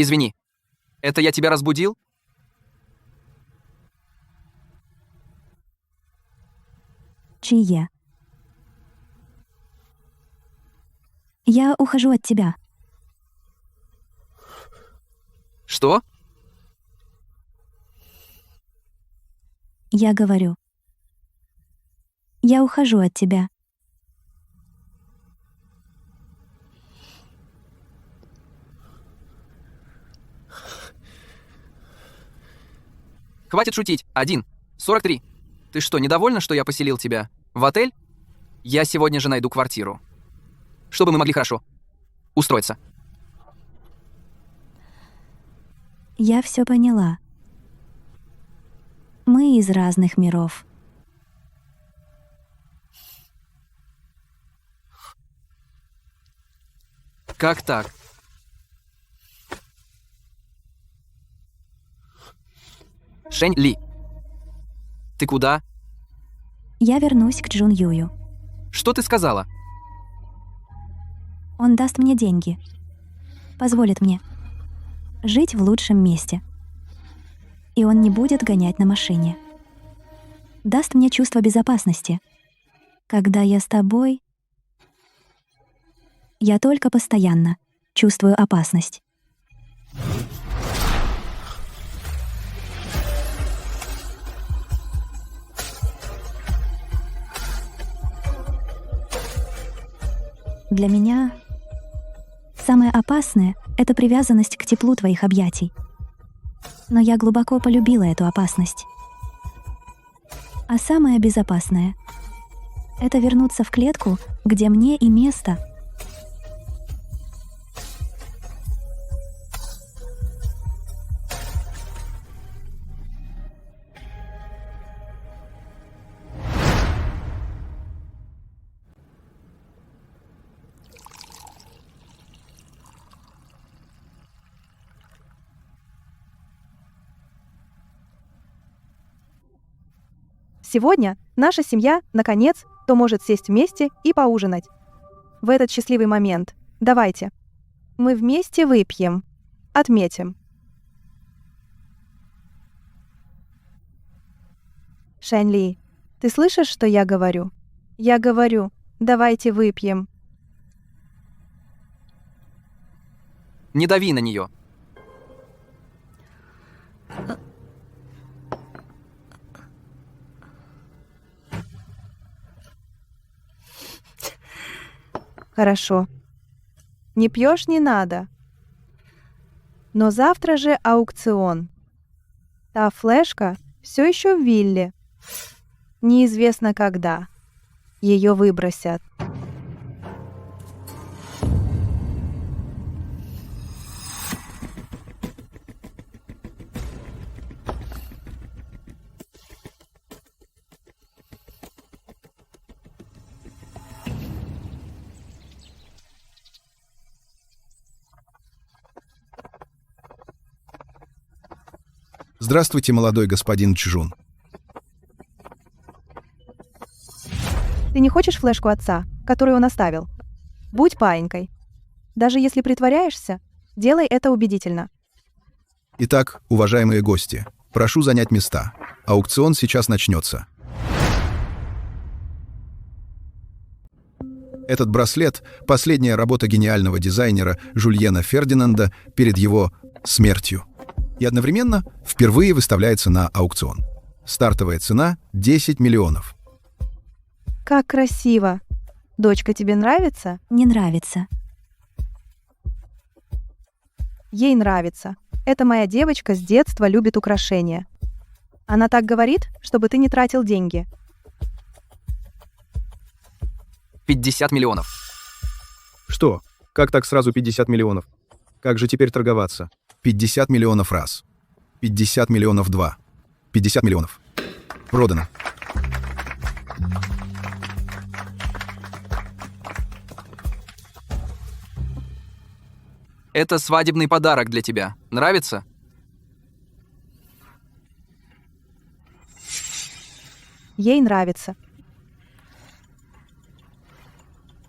Извини. Это я тебя разбудил? Чие. Я ухожу от тебя. Что? Я говорю. Я ухожу от тебя. Хватит шутить. 1:43. Ты что, недовольна, что я поселил тебя в отель? Я сегодня же найду квартиру. Чтобы мы могли хорошо устроиться. Я все поняла. Мы из разных миров. Как так? Шэнь Ли. Ты куда? Я вернусь к Джун Юю. Что ты сказала? Он даст мне деньги. Позволит мне жить в лучшем месте. И он не будет гонять на машине. Даст мне чувство безопасности. Когда я с тобой, я только постоянно чувствую опасность. Для меня самое опасное — это привязанность к теплу твоих объятий. Но я глубоко полюбила эту опасность. А самое безопасное — это вернуться в клетку, где мне и место. Сегодня наша семья, наконец, то может сесть вместе и поужинать. В этот счастливый момент давайте мы вместе выпьем, отметим. Шэнь Ли, ты слышишь, что я говорю? Я говорю, давайте выпьем. Не дави на нее. Хорошо. Не пьешь, не надо. Но завтра же аукцион. Та флешка все еще в вилле. Неизвестно когда. Ее выбросят. Здравствуйте, молодой господин Чжун. Ты не хочешь флешку отца, которую он оставил? Будь паинькой. Даже если притворяешься, делай это убедительно. Итак, уважаемые гости, прошу занять места. Аукцион сейчас начнется. Этот браслет — последняя работа гениального дизайнера Жюльена Фердинанда перед его смертью. И одновременно впервые выставляется на аукцион. Стартовая цена — 10 миллионов. Как красиво. Дочка, тебе нравится? Не нравится. Ей нравится. Эта моя девочка с детства любит украшения. Она так говорит, чтобы ты не тратил деньги. 50 миллионов. Что? Как так сразу 50 миллионов? Как же теперь торговаться? 50 миллионов раз. 50 миллионов два. 50 миллионов. Продано. Это свадебный подарок для тебя. Нравится? Ей нравится.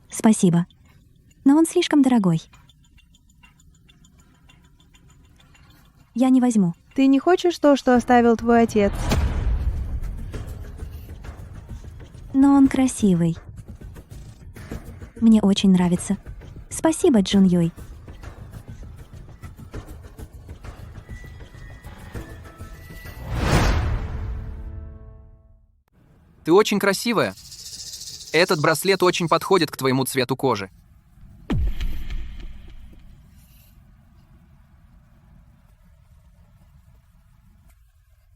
Спасибо. Но он слишком дорогой. Я не возьму. Ты не хочешь то, что оставил твой отец? Но он красивый. Мне очень нравится. Спасибо, Джун Юй. Ты очень красивая. Этот браслет очень подходит к твоему цвету кожи.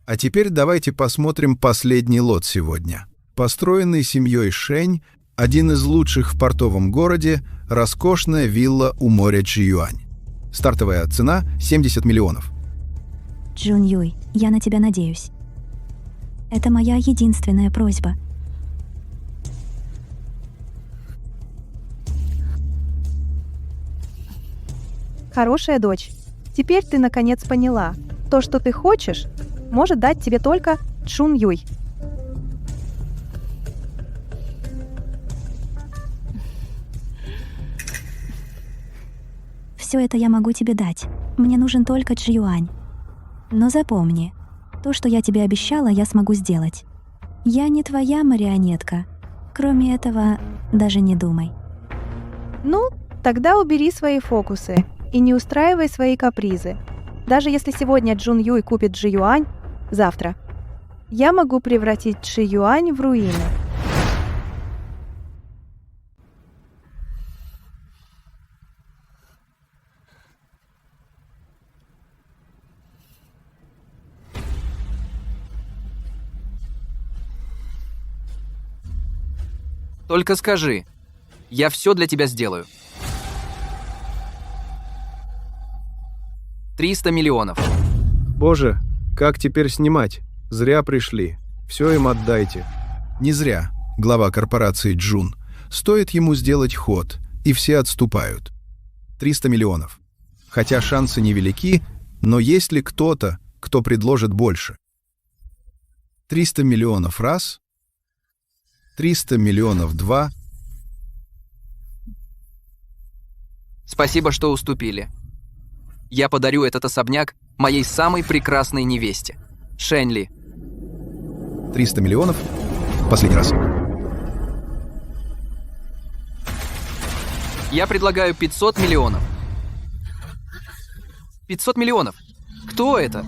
А теперь давайте посмотрим последний лот сегодня. Построенный семьей Шэнь, один из лучших в портовом городе, роскошная вилла у моря Чжиюань. Стартовая цена — 70 миллионов. Джун Юй, я на тебя надеюсь. Это моя единственная просьба. Хорошая дочь. Теперь ты наконец поняла. То, что ты хочешь, может дать тебе только Чжун Юй. Все это я могу тебе дать. Мне нужен только Чжиюань. Но запомни, то, что я тебе обещала, я смогу сделать. Я не твоя марионетка. Кроме этого, даже не думай. Ну, тогда убери свои фокусы и не устраивай свои капризы. Даже если сегодня Джун Юй купит Джи Юань, завтра я могу превратить Джи Юань в руины. Только скажи, я все для тебя сделаю. 300 миллионов. Боже, как теперь снимать? Зря пришли. Все им отдайте. Не зря. Глава корпорации Джун. Стоит ему сделать ход, и все отступают. 300 миллионов. Хотя шансы невелики, но есть ли кто-то, кто предложит больше? 300 миллионов раз, 300 миллионов два. Спасибо, что уступили. Я подарю этот особняк моей самой прекрасной невесте, Шэнь Ли. 300 миллионов. Последний раз. Я предлагаю 500 миллионов. 500 миллионов. Кто это?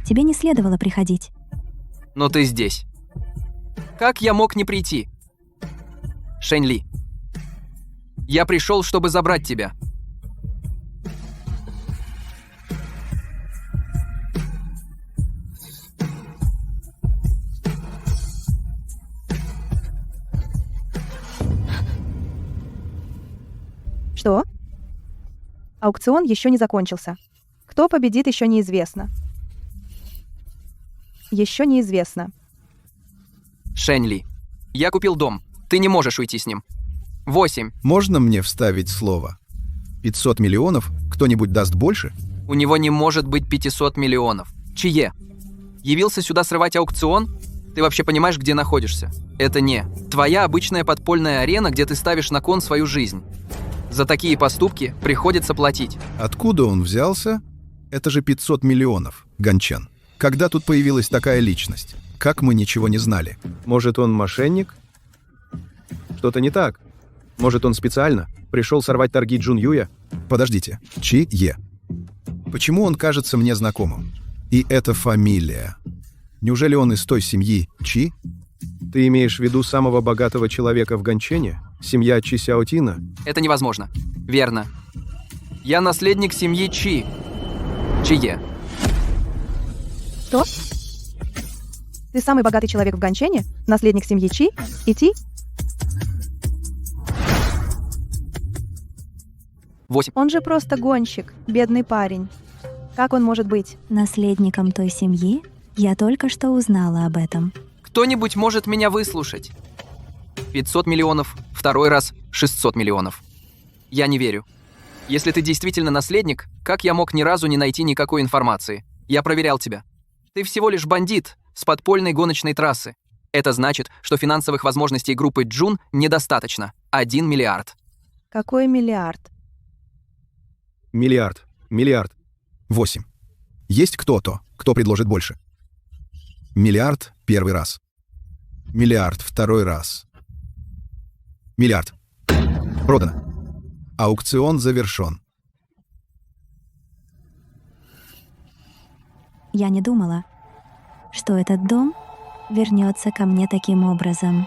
Тебе не следовало приходить. Но ты здесь. Как я мог не прийти? Шэнь Ли, я пришел, чтобы забрать тебя. Что? Аукцион еще не закончился. Кто победит, еще неизвестно. Еще неизвестно. Шэнь Ли, я купил дом. Ты не можешь уйти с ним. 8. Можно мне вставить слово? 500 миллионов? Кто-нибудь даст больше? У него не может быть 500 миллионов. Чье? Явился сюда срывать аукцион? Ты вообще понимаешь, где находишься? Это не твоя обычная подпольная арена, где ты ставишь на кон свою жизнь. За такие поступки приходится платить. Откуда он взялся? Это же 500 миллионов, Ганчен. Когда тут появилась такая личность? Как мы ничего не знали? Может, он мошенник? Что-то не так. Может, он специально пришел сорвать торги Джун Юя? Подождите. Чи-Е. Почему он кажется мне знакомым? И это фамилия. Неужели он из той семьи Чи? Ты имеешь в виду самого богатого человека в Ганчене? Семья Чи Сяотина? Это невозможно. Верно. Я наследник семьи Чи. Чье? Что? Ты самый богатый человек в Ганчене? Наследник семьи Чи? И Ти? 8. Он же просто гонщик, бедный парень. Как он может быть? Наследником той семьи? Я только что узнала об этом. Кто-нибудь может меня выслушать? 500 миллионов, второй раз 600 миллионов. Я не верю. Если ты действительно наследник, как я мог ни разу не найти никакой информации? Я проверял тебя. Ты всего лишь бандит с подпольной гоночной трассы. Это значит, что финансовых возможностей группы Джун недостаточно. 1 миллиард. Какой миллиард? Миллиард. Миллиард. 8. Есть кто-то, кто предложит больше? Миллиард — первый раз. Миллиард — второй раз. Миллиард. Продано. Аукцион завершен. Я не думала, что этот дом вернется ко мне таким образом.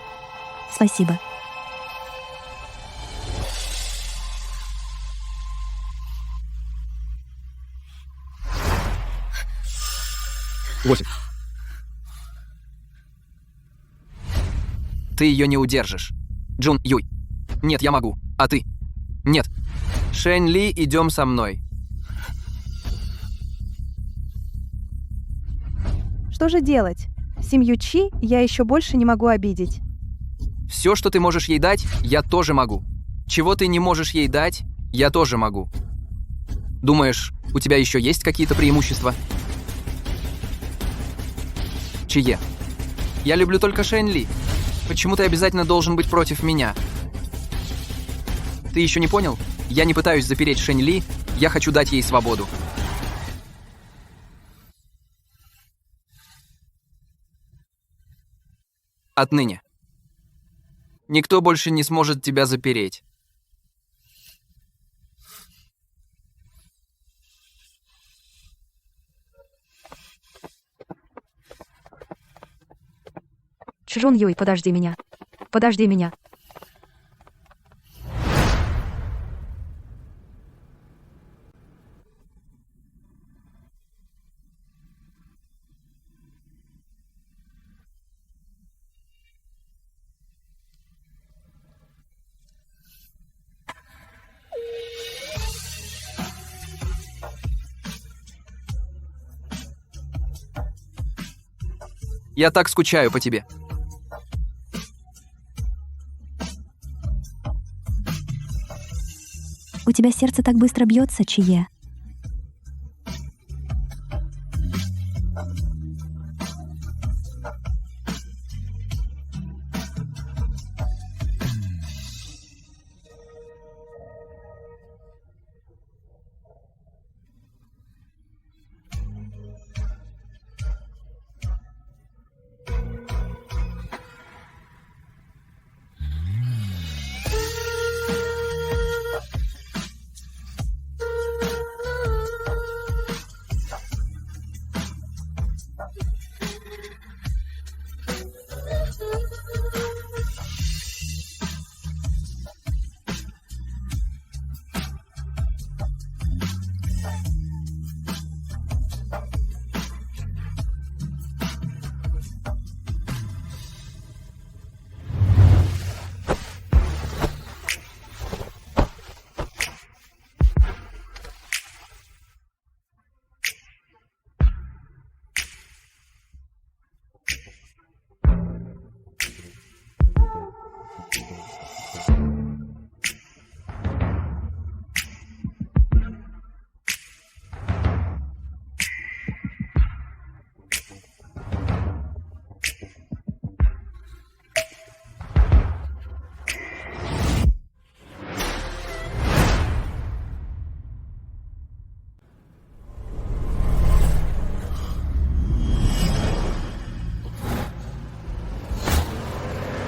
Спасибо. Восемь. Ты ее не удержишь. Джун Юй. Нет, я могу. А ты? Нет. Шэнь Ли, идем со мной. Что же делать? Семью Чи я еще больше не могу обидеть. Все, что ты можешь ей дать, я тоже могу. Чего ты не можешь ей дать, я тоже могу. Думаешь, у тебя еще есть какие-то преимущества? Чье? Я люблю только Шэнь Ли. Почему ты обязательно должен быть против меня? Ты еще не понял? Я не пытаюсь запереть Шэнь Ли, я хочу дать ей свободу. Отныне. Никто больше не сможет тебя запереть. Чжун Юй, подожди меня. Подожди меня. Я так скучаю по тебе. У тебя сердце так быстро бьется, Чие.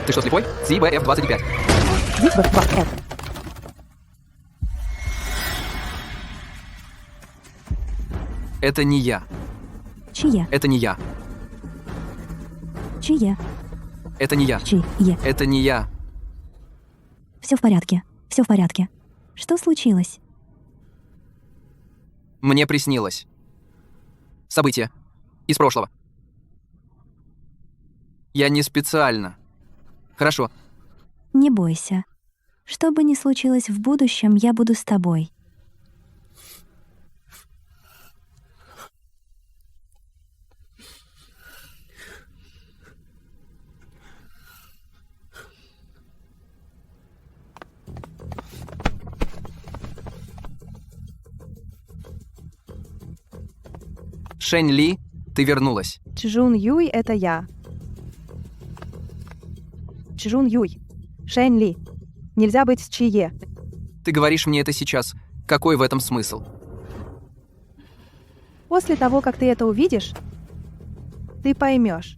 Ты что, слепой? CBF-25. Это не я. Чие? Это не я. Чие? Это не я. Чие? Это не я. Все в порядке. Все в порядке. Что случилось? Мне приснилось. Событие. Из прошлого. Я не специально. Хорошо. Не бойся. Что бы ни случилось в будущем, я буду с тобой. Шэнь Ли, ты вернулась. Чжун Юй — это я. Чжун Юй. Шэнь Ли. Нельзя быть с Чие. Ты говоришь мне это сейчас. Какой в этом смысл? После того, как ты это увидишь, ты поймешь.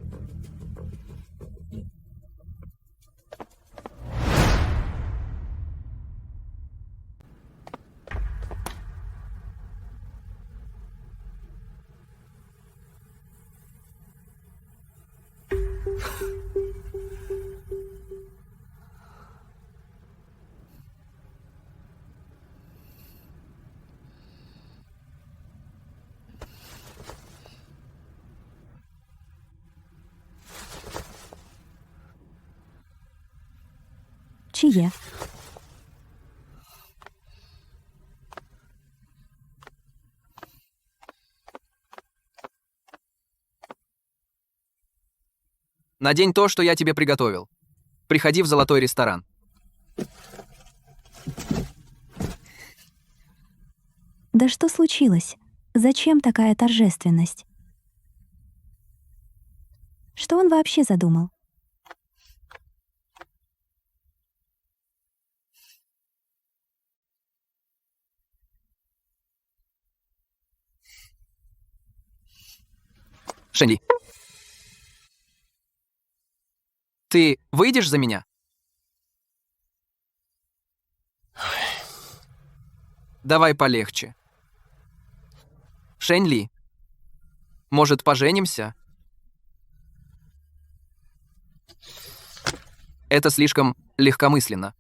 Чие? Надень то, что я тебе приготовил. Приходи в золотой ресторан. Да что случилось? Зачем такая торжественность? Что он вообще задумал? Шэнь Ли. Ты выйдешь за меня? Давай полегче. Шэнь Ли, может, поженимся? Это слишком легкомысленно.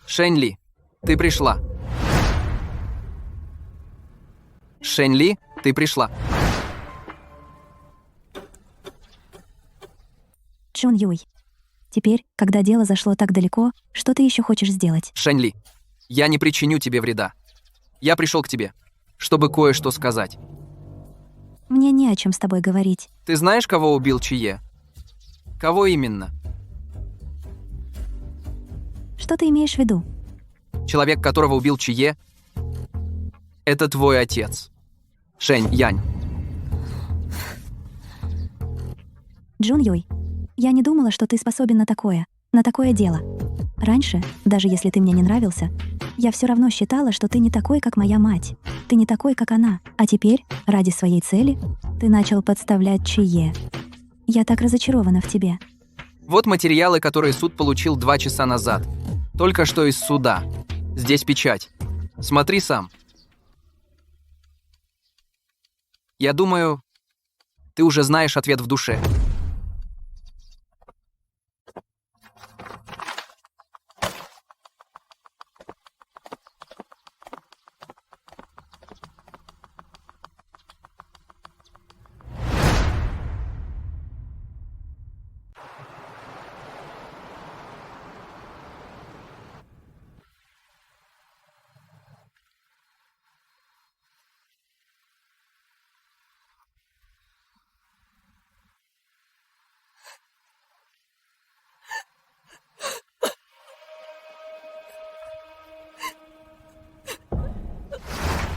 Шэнь Ли, ты пришла. Шэнь Ли, ты пришла. Чжун Юй. Теперь, когда дело зашло так далеко, что ты еще хочешь сделать? Шэнь Ли, я не причиню тебе вреда. Я пришел к тебе, чтобы кое-что сказать. Мне не о чем с тобой говорить. Ты знаешь, кого убил Чие? Кого именно? Что ты имеешь в виду? Человек, которого убил Чие, это твой отец. Шэнь Янь. Чжун Юй, я не думала, что ты способен на такое дело. Раньше, даже если ты мне не нравился, я все равно считала, что ты не такой, как моя мать. Ты не такой, как она. А теперь, ради своей цели, ты начал подставлять Чие. Я так разочарована в тебе. Вот материалы, которые суд получил 2 часа назад. Только что из суда. Здесь печать. Смотри сам. Я думаю, ты уже знаешь ответ в душе.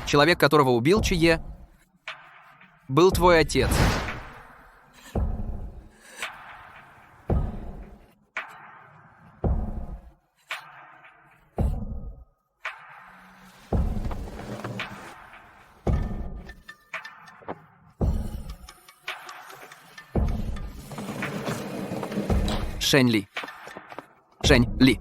Человек, которого убил Чие, был твой отец. Шэнь Ли. Шэнь Ли.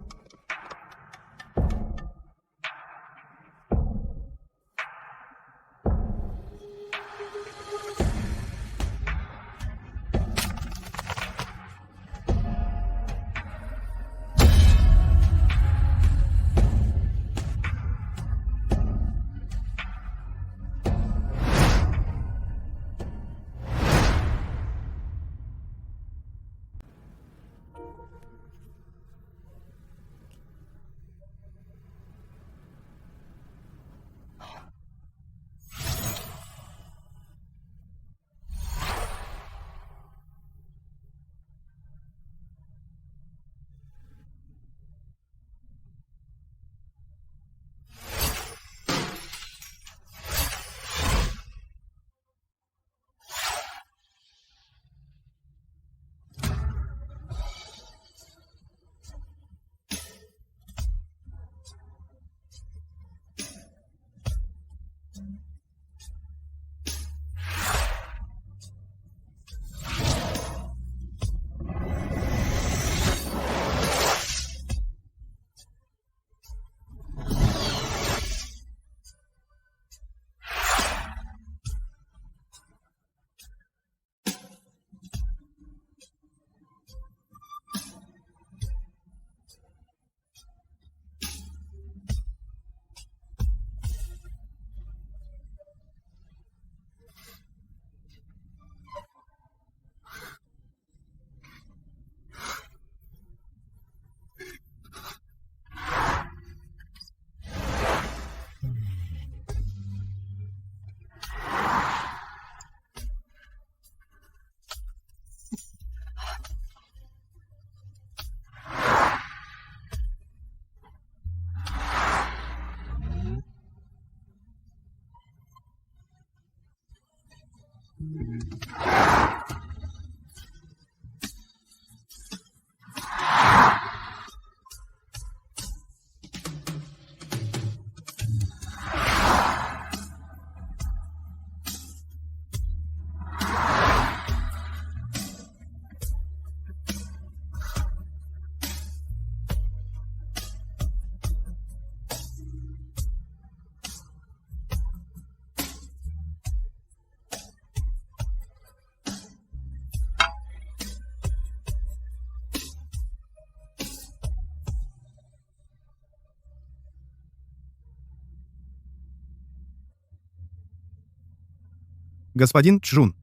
Господин Чжун,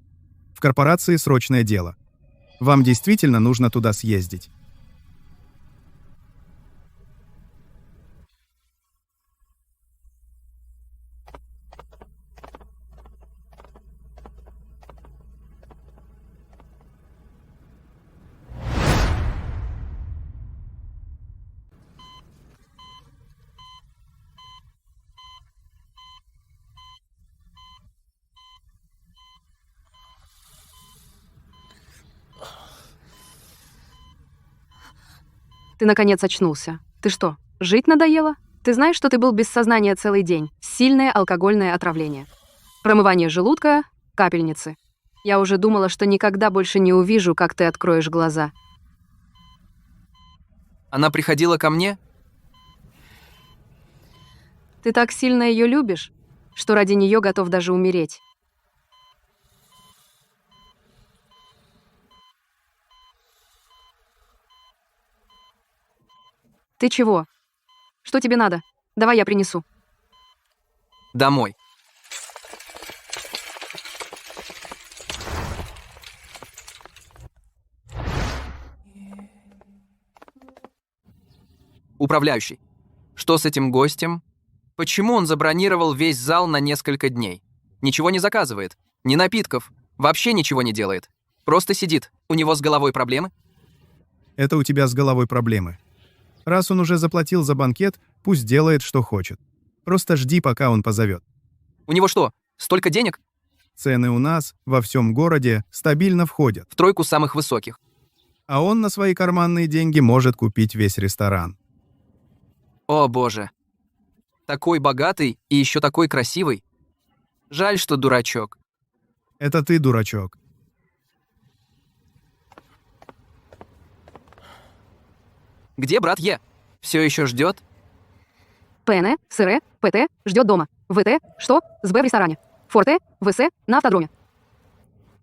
в корпорации срочное дело. Вам действительно нужно туда съездить. Ты наконец очнулся. Ты что, жить надоело? Ты знаешь, что ты был без сознания целый день? Сильное алкогольное отравление. Промывание желудка, капельницы. Я уже думала, что никогда больше не увижу, как ты откроешь глаза. Она приходила ко мне? Ты так сильно ее любишь, что ради нее готов даже умереть. Ты чего? Что тебе надо? Давай я принесу. Домой. Управляющий. Что с этим гостем? Почему он забронировал весь зал на несколько дней? Ничего не заказывает. Ни напитков. Вообще ничего не делает. Просто сидит. У него с головой проблемы? Это у тебя с головой проблемы. Раз он уже заплатил за банкет, пусть делает, что хочет. Просто жди, пока он позовет. У него что, столько денег? Цены у нас во всем городе стабильно входят. В тройку самых высоких. А он на свои карманные деньги может купить весь ресторан. О боже. Такой богатый и еще такой красивый. Жаль, что дурачок. Это ты, дурачок. Где брат Е? Все еще ждет? ПН, СР, ПТ, ждет дома. ВТ, что? СБ в ресторане. Форте, ВС, на автодроме.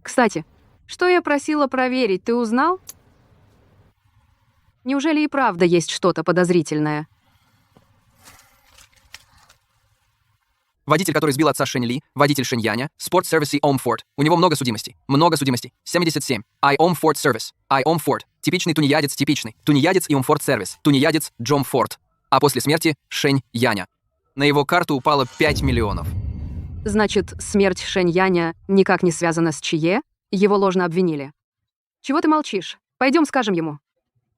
Кстати, что я просила проверить, ты узнал? Неужели и правда есть что-то подозрительное? Водитель, который сбил отца Шэнь Ли, водитель Шэнь Яня, Sport Service и Om Ford. У него много судимостей. Много судимостей. 77. I Om Ford Service. I Om Ford. Типичный тунеядец, типичный. Тунеядец и Om Ford Service. Тунеядец Джом Форд. А после смерти Шэнь Яня. На его карту упало 5 миллионов. Значит, смерть Шэнь Яня никак не связана с Чие? Его ложно обвинили. Чего ты молчишь? Пойдем скажем ему.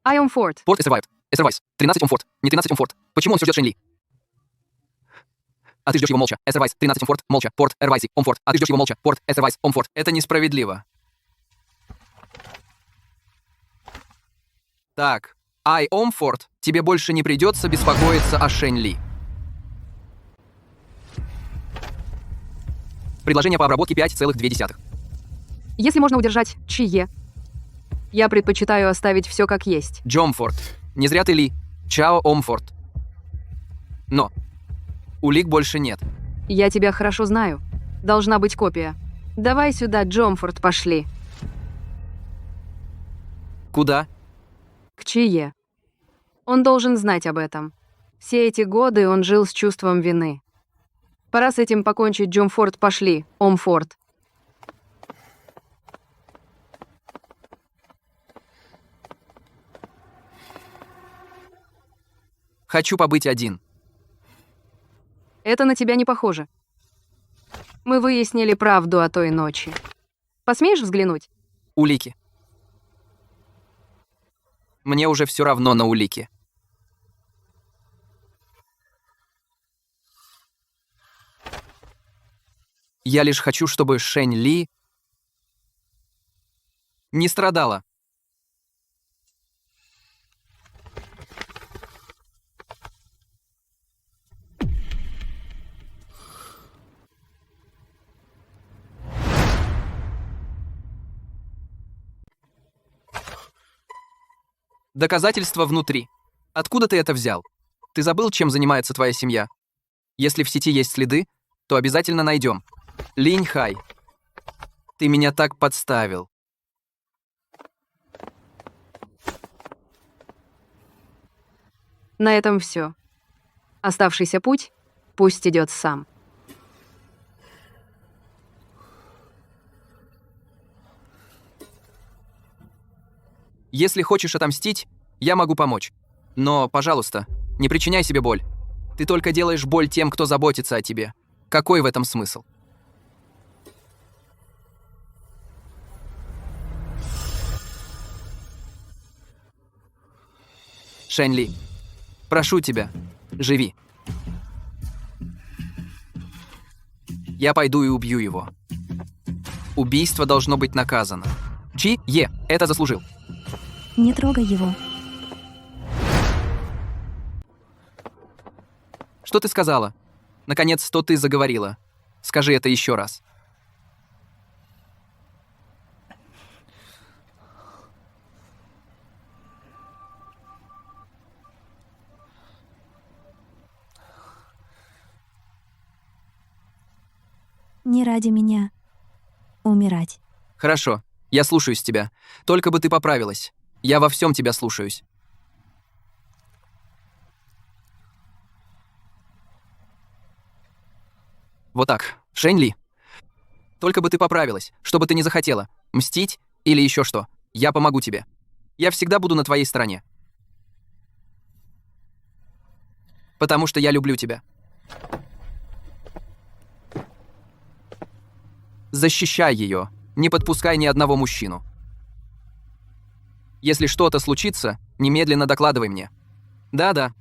I Om Ford. Ford is survived. Is survives. 13 Om Ford. Не 13 Om Ford. Почему он все ждет Шэнь Ли? А ты ждешь его молча. Эсервайс, 13 Омфорд, молча. Порт, Эрвайси, Омфорд. А ты ждешь его молча. Порт, Эсервайс, Омфорд. Это несправедливо. Так, Ай, Омфорд, тебе больше не придется беспокоиться о Шэнь Ли. Предложение по обработке 5,2. Если можно удержать Чие, я предпочитаю оставить все как есть. Джомфорд. Не зря ты Ли. Чао, Омфорд. Но улик больше нет. Я тебя хорошо знаю. Должна быть копия. Давай сюда, Джомфорд, пошли. Куда? К Чие. Он должен знать об этом. Все эти годы он жил с чувством вины. Пора с этим покончить, Джомфорд, пошли, Омфорд. Хочу побыть один. Это на тебя не похоже. Мы выяснили правду о той ночи. Посмеешь взглянуть? Улики. Мне уже все равно на улики. Я лишь хочу, чтобы Шэнь Ли Не страдала. Доказательства внутри. Откуда ты это взял? Ты забыл, чем занимается твоя семья? Если в сети есть следы, то обязательно найдем. Линь Хай. Ты меня так подставил. На этом все. Оставшийся путь пусть идет сам. Если хочешь отомстить, я могу помочь. Но, пожалуйста, не причиняй себе боль. Ты только делаешь боль тем, кто заботится о тебе. Какой в этом смысл? Шэнь Ли, прошу тебя, живи. Я пойду и убью его. Убийство должно быть наказано. Чи Е это заслужил. Не трогай его. Что ты сказала? Наконец-то ты заговорила. Скажи это еще раз. Не ради меня умирать. Хорошо, я слушаюсь тебя. Только бы ты поправилась. Я во всем тебя слушаюсь. Вот так. Шэнь Ли. Только бы ты поправилась, что бы ты не захотела. Мстить или еще что. Я помогу тебе. Я всегда буду на твоей стороне. Потому что я люблю тебя. Защищай ее. Не подпускай ни одного мужчину. Если что-то случится, немедленно докладывай мне. Да-да.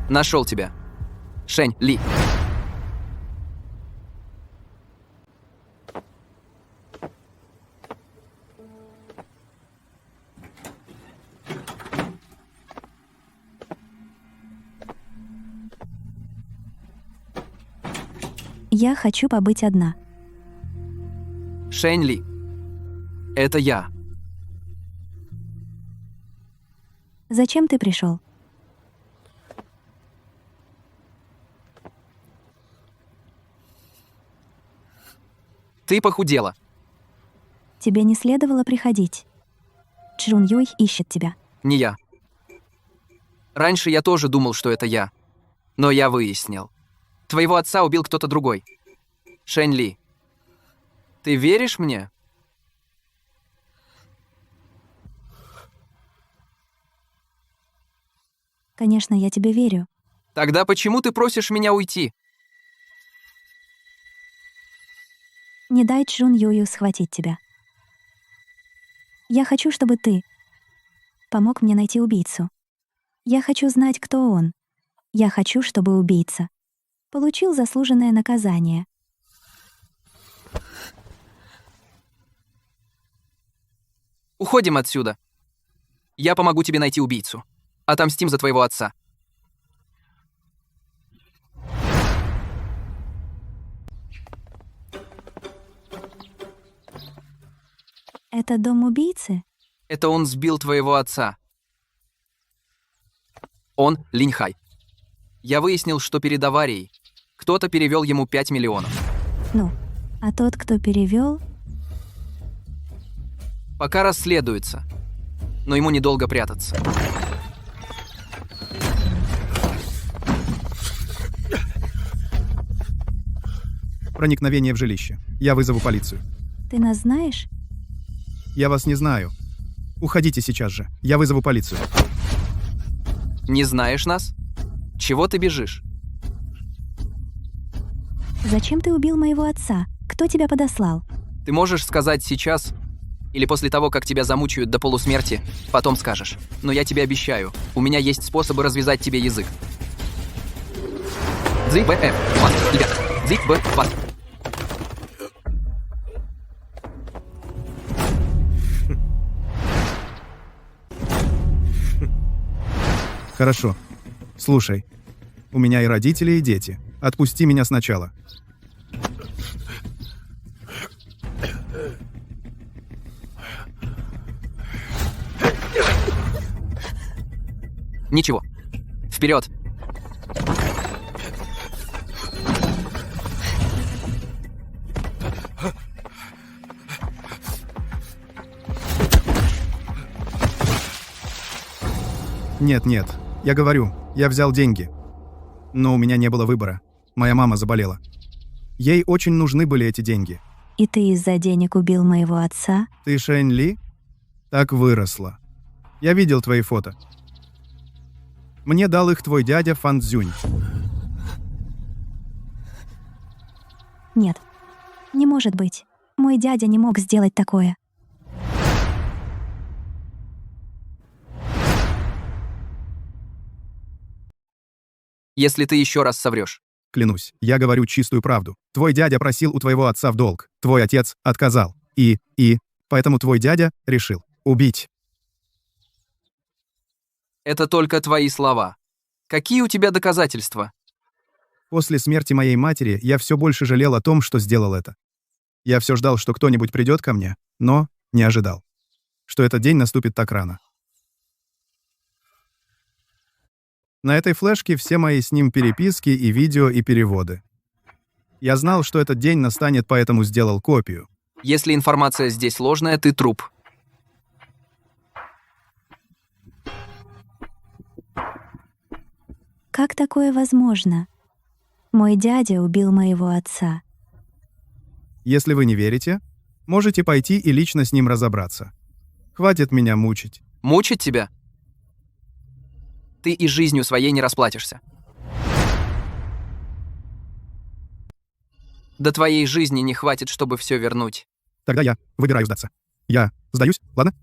Нашел тебя. Шэнь Ли. Я хочу побыть одна. Шэнь Ли. Это я. Зачем ты пришел? Ты похудела. Тебе не следовало приходить. Чжун Юй ищет тебя. Не я. Раньше я тоже думал, что это я. Но я выяснил. Твоего отца убил кто-то другой. Шэнь Ли. Ты веришь мне? Конечно, я тебе верю. Тогда почему ты просишь меня уйти? Не дай Чжун Юю схватить тебя. Я хочу, чтобы ты помог мне найти убийцу. Я хочу знать, кто он. Я хочу, чтобы убийца получил заслуженное наказание. Уходим отсюда. Я помогу тебе найти убийцу. Отомстим за твоего отца. Это дом убийцы? Это он сбил твоего отца. Он Линь Хай. Я выяснил, что перед аварией кто-то перевел ему 5 миллионов. Ну, а тот, кто перевел, Пока расследуется. Но ему недолго прятаться. Проникновение в жилище. Я вызову полицию. ты нас знаешь? Я вас не знаю. Уходите сейчас же. Я вызову полицию. Не знаешь нас? Чего ты бежишь? Зачем ты убил моего отца? Кто тебя подослал? Ты можешь сказать сейчас или после того, как тебя замучают до полусмерти, потом скажешь. Но я тебе обещаю, у меня есть способы развязать тебе язык. Дзик Б Ф. Вас, ребят. Дзик Б Вас. Хорошо. Слушай, у меня и родители, и дети. Отпусти меня сначала. Ничего. Вперед. Нет, я говорю, я взял деньги. Но у меня не было выбора. Моя мама заболела. Ей очень нужны были эти деньги. И ты из-за денег убил моего отца? Ты Шэнь Ли? Так выросла. Я видел твои фото. Мне дал их твой дядя Фан Цзюнь. Нет. Не может быть. Мой дядя не мог сделать такое. Если ты еще раз соврешь. Клянусь, я говорю чистую правду. Твой дядя просил у твоего отца в долг. Твой отец отказал. Поэтому твой дядя решил убить. Это только твои слова. Какие у тебя доказательства? После смерти моей матери я все больше жалел о том, что сделал это. Я все ждал, что кто-нибудь придет ко мне, но не ожидал, что этот день наступит так рано. На этой флешке все мои с ним переписки и видео и переводы. Я знал, что этот день настанет, поэтому сделал копию. Если информация здесь ложная, ты труп. Как такое возможно? Мой дядя убил моего отца. Если вы не верите, можете пойти и лично с ним разобраться. Хватит меня мучить. Мучить тебя? Ты и жизнью своей не расплатишься. До твоей жизни не хватит, чтобы все вернуть. Тогда я выбираю сдаться. Я сдаюсь, ладно?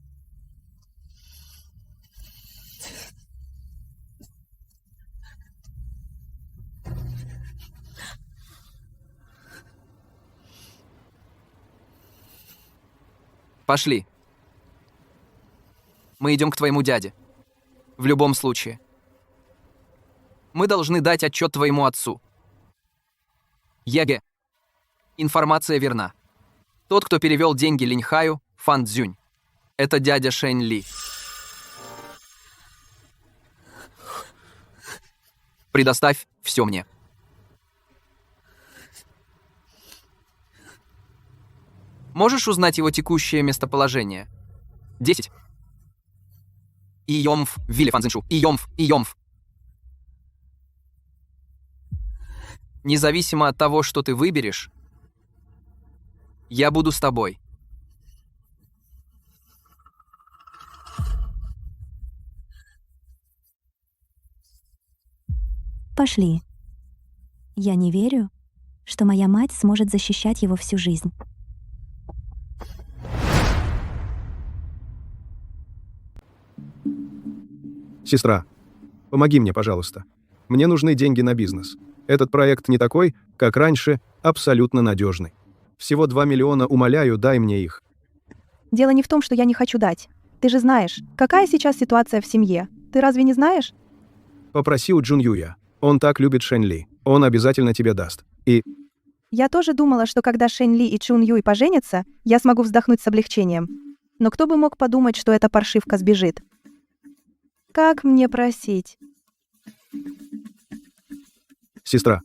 Пошли. Мы идем к твоему дяде. В любом случае. Мы должны дать отчет твоему отцу. Еге. Информация верна. Тот, кто перевел деньги Линьхаю, Фан Цзюнь. Это дядя Шэнь Ли. Предоставь все мне. Можешь узнать его текущее местоположение? 10. Ийомф, Вилли Фанзиншу. Ийомф. Независимо от того, что ты выберешь, я буду с тобой. Пошли. Я не верю, что моя мать сможет защищать его всю жизнь. Сестра, помоги мне, пожалуйста. Мне нужны деньги на бизнес. Этот проект не такой, как раньше, абсолютно надежный. Всего 2 миллиона, умоляю, дай мне их. Дело не в том, что я не хочу дать. Ты же знаешь, какая сейчас ситуация в семье. Ты разве не знаешь? Попроси у Джун Юя. Он так любит Шэнь Ли. Он обязательно тебе даст. И Я тоже думала, что когда Шэнь Ли и Чун Юй поженятся, я смогу вздохнуть с облегчением. Но кто бы мог подумать, что эта паршивка сбежит? Как мне просить? сестра,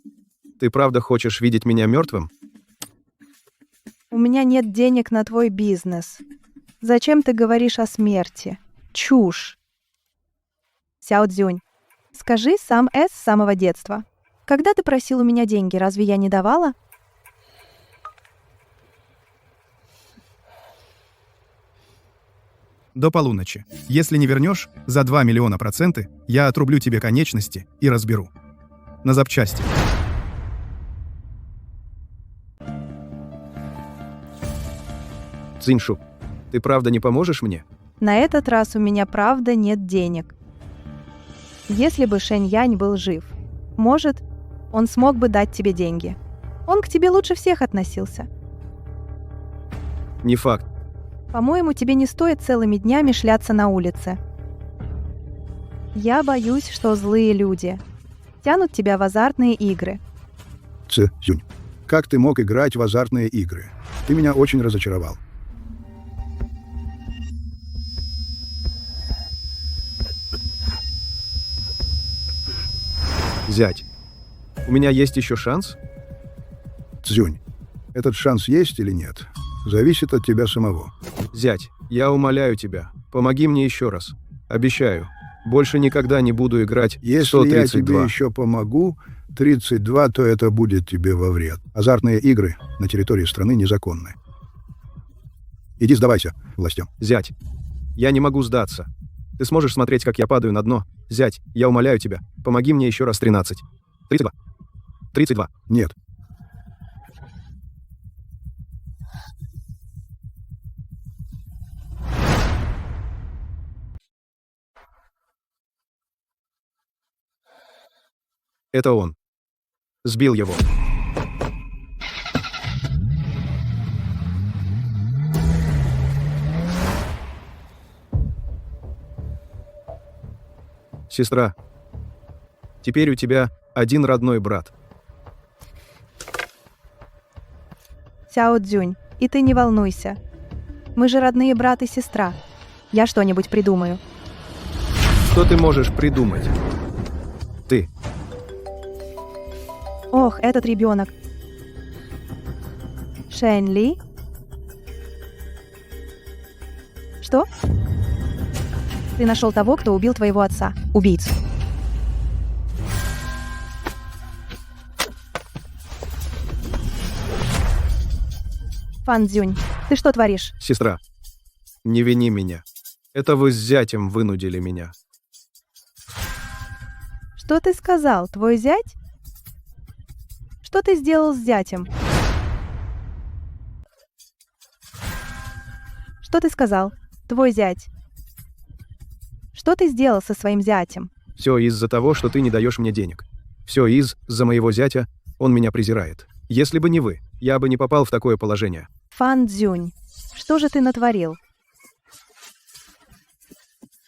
ты правда хочешь видеть меня мертвым? У меня нет денег на твой бизнес. Зачем ты говоришь о смерти? Чушь. Сяо Цзюнь, скажи сам с самого детства. Когда ты просил у меня деньги, разве я не давала? До полуночи. Если не вернешь, за 2 миллиона проценты я отрублю тебе конечности и разберу. На запчасти. Цзиньшу, ты правда не поможешь мне? На этот раз у меня правда нет денег. Если бы Шэнь Янь был жив, может, он смог бы дать тебе деньги. Он к тебе лучше всех относился. Не факт. По-моему, тебе не стоит целыми днями шляться на улице. Я боюсь, что злые люди тянут тебя в азартные игры. Цзюнь, как ты мог играть в азартные игры? Ты меня очень разочаровал. Зять, у меня есть еще шанс? Цзюнь, этот шанс есть или нет? Зависит от тебя самого. Зять, я умоляю тебя, помоги мне еще раз. Обещаю, больше никогда не буду играть в Если 132. я тебе еще помогу, 32, то это будет тебе во вред. Азартные игры на территории страны незаконны. Иди сдавайся властям. Зять, я не могу сдаться. Ты сможешь смотреть, как я падаю на дно? Зять, я умоляю тебя, помоги мне еще раз 13. 32. 32. Нет. Это он. Сбил его. Сестра, теперь у тебя один родной брат. Сяо Цзюнь, и ты не волнуйся. Мы же родные брат и сестра. Я что-нибудь придумаю. Что ты можешь придумать? Ты. Ох, этот ребенок. Шэнь Ли? Что? Ты нашел того, кто убил твоего отца. Убийцу. Фан Цзюнь, ты что творишь? Сестра, не вини меня. Это вы с зятем вынудили меня. Что ты сказал, твой зять? Что ты сделал с зятем? Что ты сказал, твой зять? Что ты сделал со своим зятем? Все из-за того, что ты не даешь мне денег. Все из-за моего зятя, он меня презирает. Если бы не вы, я бы не попал в такое положение. Фан Цзюнь, что же ты натворил?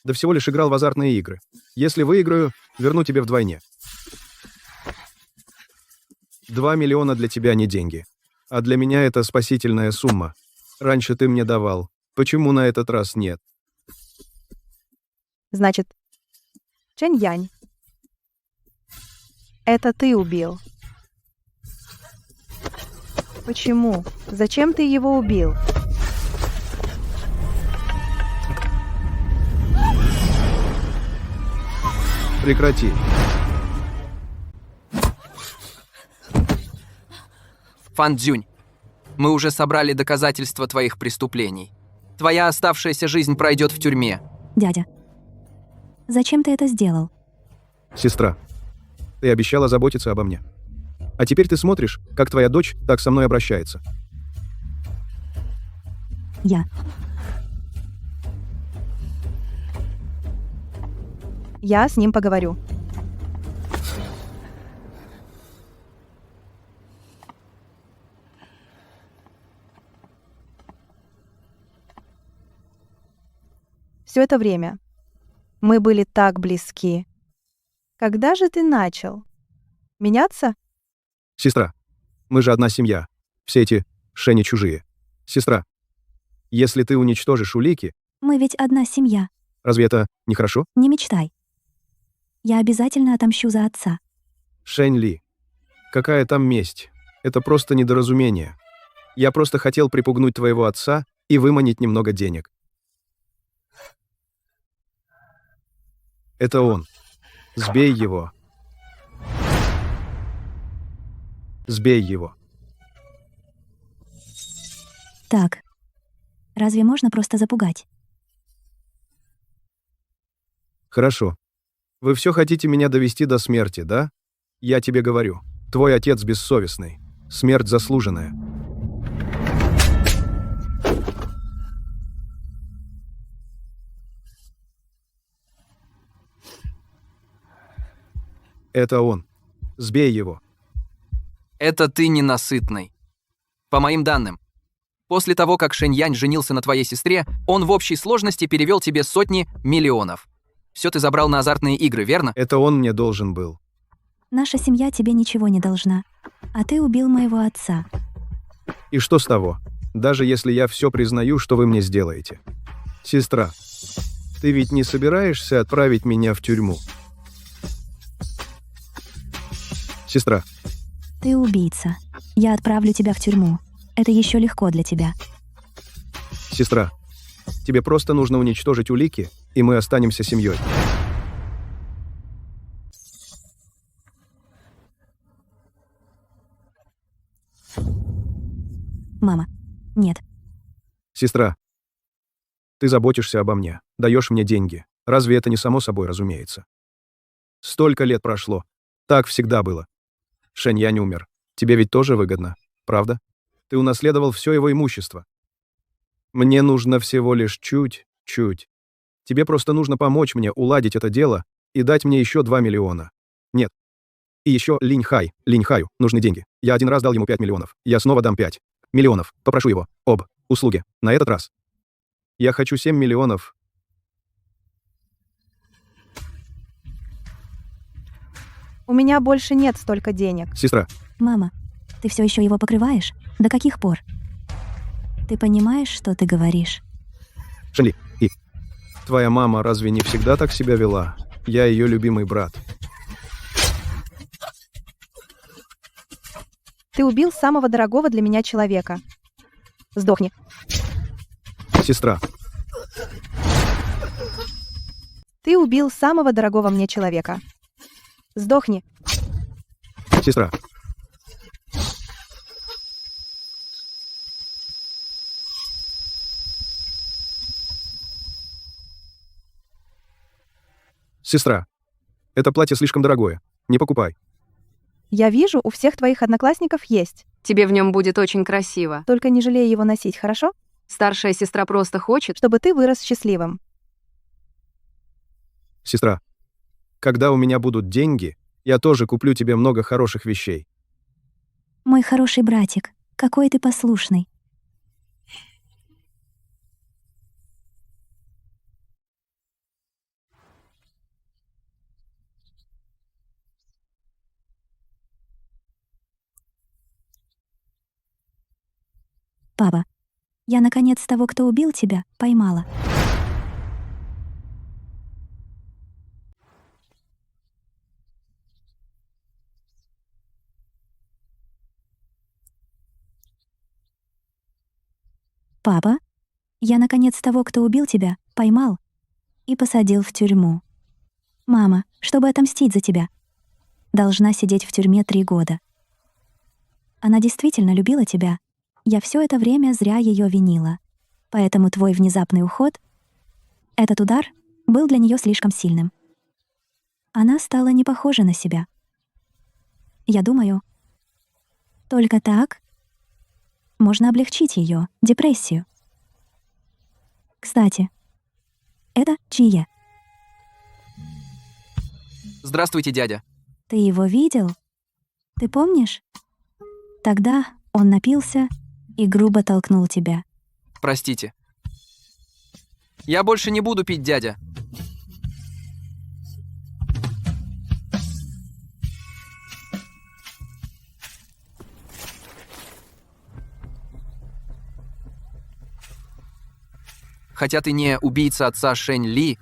Да всего лишь играл в азартные игры. Если выиграю, верну тебе вдвойне. 2 миллиона для тебя не деньги. А для меня это спасительная сумма. Раньше ты мне давал. Почему на этот раз нет? Значит, Чэнь Янь. Это ты убил. Почему? Зачем ты его убил? Прекрати. Фан Цзюнь, мы уже собрали доказательства твоих преступлений. Твоя оставшаяся жизнь пройдет в тюрьме. Дядя, зачем ты это сделал? Сестра, ты обещала заботиться обо мне. А теперь ты смотришь, как твоя дочь так со мной обращается. Я с ним поговорю. Все это время мы были так близки. Когда же ты начал? Меняться? Сестра, мы же одна семья. Все эти Шени чужие. Сестра, если ты уничтожишь улики, Мы ведь одна семья. разве это нехорошо? Не мечтай. Я обязательно отомщу за отца. Шэнь Ли, какая там месть? Это просто недоразумение. Я просто хотел припугнуть твоего отца и выманить немного денег. Это он. Сбей его. Сбей его. Так. Разве можно просто запугать? Хорошо. Вы все хотите меня довести до смерти, да? Я тебе говорю. Твой отец бессовестный. Смерть заслуженная. Это он. Сбей его. Это ты ненасытный. По моим данным, после того, как Шэньянь женился на твоей сестре, он в общей сложности перевел тебе сотни миллионов. Все ты забрал на азартные игры, верно? Это он мне должен был. Наша семья тебе ничего не должна. А ты убил моего отца. И что с того? Даже если я все признаю, что вы мне сделаете. Сестра, ты ведь не собираешься отправить меня в тюрьму? Сестра, Ты убийца. Я отправлю тебя в тюрьму. Это еще легко для тебя. сестра, тебе просто нужно уничтожить улики, и мы останемся семьей. Мама. Нет. Сестра, ты заботишься обо мне, даешь мне деньги. Разве это не само собой разумеется? Столько лет прошло. Так всегда было. Шэньянь умер. Тебе ведь тоже выгодно, правда? Ты унаследовал все его имущество. Мне нужно всего лишь чуть-чуть. Тебе просто нужно помочь мне уладить это дело и дать мне еще 2 миллиона. Нет. И еще Линьхаю нужны деньги. Я один раз дал ему 5 миллионов. Я снова дам 5 миллионов. Попрошу его об услуге. На этот раз. Я хочу 7 миллионов. У меня больше нет столько денег. Сестра, Мама, ты все еще его покрываешь? До каких пор? Ты понимаешь, что ты говоришь? Шэнли, и твоя мама разве не всегда так себя вела? Я ее любимый брат. Ты убил самого дорогого для меня человека. Сдохни. Сестра, Ты убил самого дорогого мне человека. Сдохни. сестра. Сестра, это платье слишком дорогое. Не покупай. Я вижу, у всех твоих одноклассников есть. Тебе в нем будет очень красиво. Только не жалей его носить, хорошо? Старшая сестра просто хочет. Чтобы ты вырос счастливым. Сестра, когда у меня будут деньги, я тоже куплю тебе много хороших вещей. Мой хороший братик, какой ты послушный. Папа, я наконец того, кто убил тебя, поймала. Папа, я наконец того, кто убил тебя, поймал и посадил в тюрьму. Мама, чтобы отомстить за тебя, должна сидеть в тюрьме 3 года. Она действительно любила тебя. Я все это время зря ее винила. Поэтому твой внезапный уход, этот удар, был для нее слишком сильным. Она стала не похожа на себя. Я думаю, только так можно облегчить ее депрессию. Кстати, это Чие. Здравствуйте, дядя. Ты его видел? Ты помнишь? Тогда он напился и грубо толкнул тебя. Простите. Я больше не буду пить, дядя. Хотя ты не убийца отца Шэнь Ли,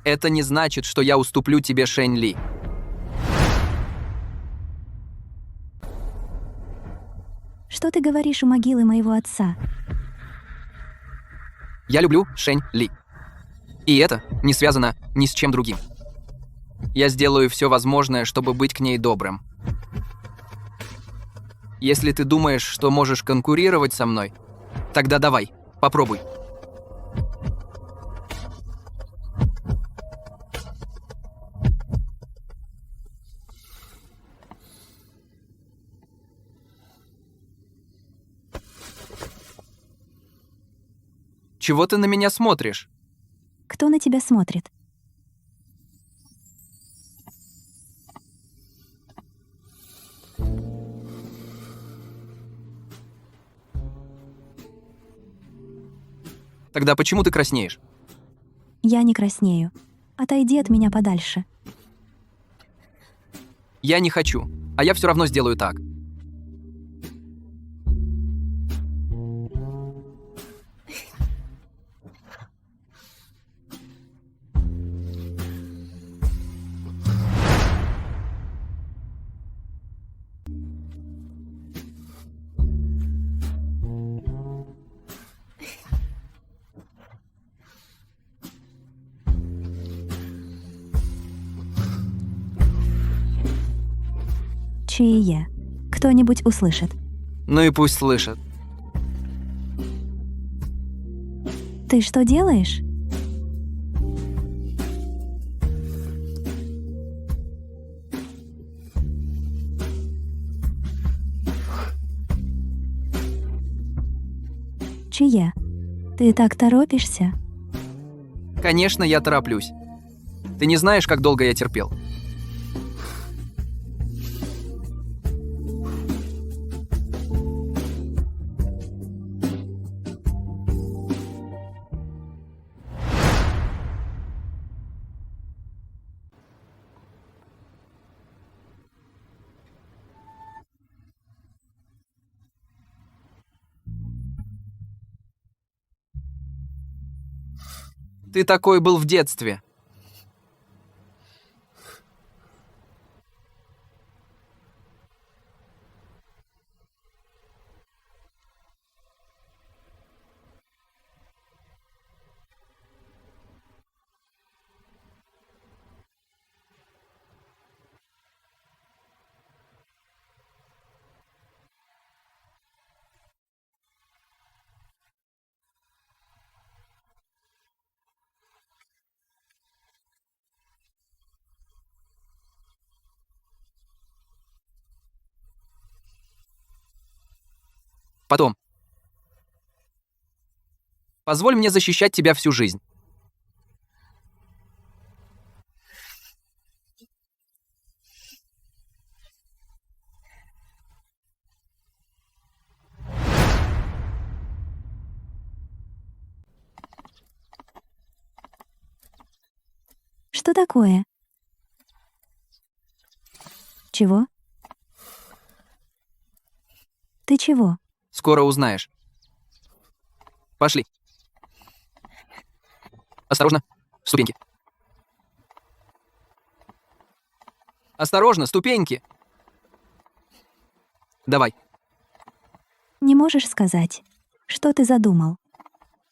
это не значит, что я уступлю тебе, Шэнь Ли. Что ты говоришь у могилы моего отца? Я люблю Шэнь Ли. И это не связано ни с чем другим. Я сделаю все возможное, чтобы быть к ней добрым. Если ты думаешь, что можешь конкурировать со мной, тогда давай, попробуй. Чего ты на меня смотришь? Кто на тебя смотрит? Тогда почему ты краснеешь? Я не краснею. Отойди от меня подальше. Я не хочу, а я все равно сделаю так. Чие. Кто-нибудь услышит. Ну и пусть слышат. Ты что делаешь? Чие. Ты так торопишься? Конечно, я тороплюсь. Ты не знаешь, как долго я терпел. Ты такой был в детстве. Потом. Позволь мне защищать тебя всю жизнь. Что такое? Чего? Ты чего? Скоро узнаешь. Пошли. Осторожно. Ступеньки. Осторожно, ступеньки. Давай. Не можешь сказать, что ты задумал?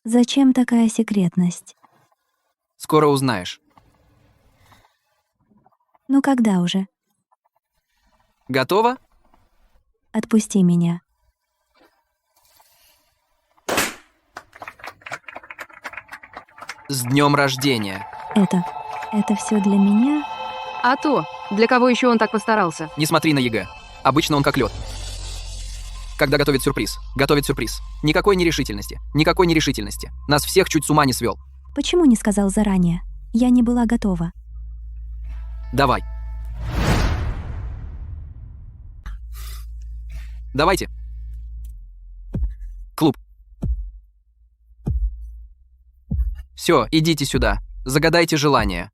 Зачем такая секретность? Скоро узнаешь. Ну когда уже? Готова? Отпусти меня. С днем рождения. Это все для меня? А то, для кого еще он так постарался? Не смотри на ЕГЭ. Обычно он как лед. Когда готовит сюрприз. Готовит сюрприз. Никакой нерешительности. Никакой нерешительности. Нас всех чуть с ума не свел. Почему не сказал заранее? Я не была готова. Давай. Давайте. Клуб. Все, идите сюда. Загадайте желание.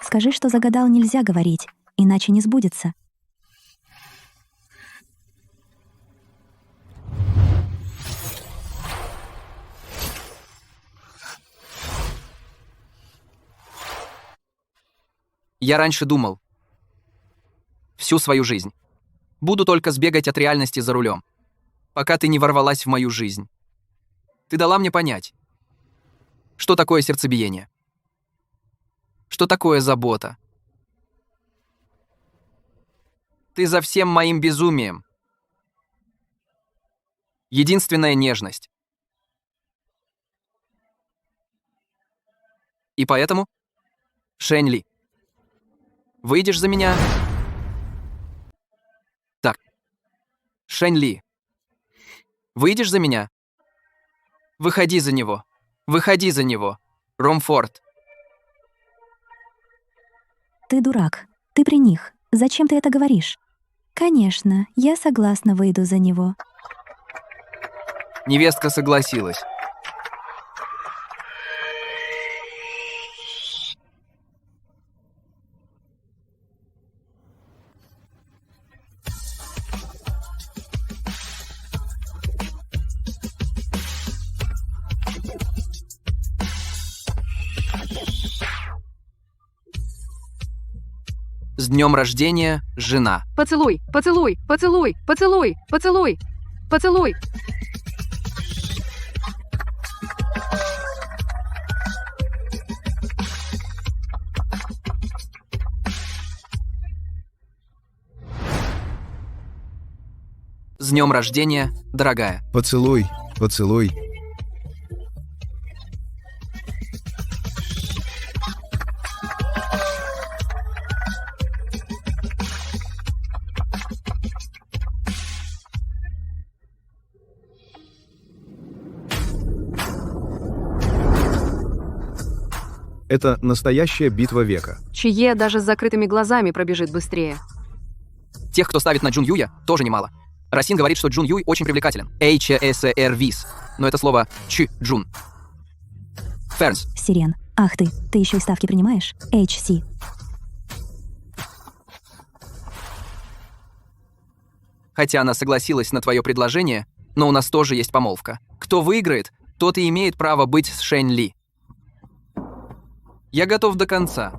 Скажи, что загадал, нельзя говорить, иначе не сбудется. Я раньше думал. Всю свою жизнь. Буду только сбегать от реальности за рулем. Пока ты не ворвалась в мою жизнь. Ты дала мне понять, что такое сердцебиение. Что такое забота. Ты за всем моим безумием. Единственная нежность. И поэтому, Шэнь Ли, выйдешь за меня? Так. Шэнь Ли, Выйдешь за меня? Выходи за него. Выходи за него. Ромфорд. Ты дурак. Ты при них. Зачем ты это говоришь? Конечно, я согласна выйду за него. Невестка согласилась. С днем рождения, жена. Поцелуй, поцелуй, поцелуй, поцелуй, поцелуй, поцелуй. С днем рождения, дорогая. Поцелуй, поцелуй. Это настоящая битва века. Чье даже с закрытыми глазами пробежит быстрее. Тех, кто ставит на Джун Юя, тоже немало. Расин говорит, что Джун Юй очень привлекателен. HSRVs. Но это слово Ч-Джун. Фернс. Сирен. Ах ты еще и ставки принимаешь? HC. Хотя она согласилась на твое предложение, но у нас тоже есть помолвка. Кто выиграет, тот и имеет право быть с Шэнь Ли. Я готов до конца.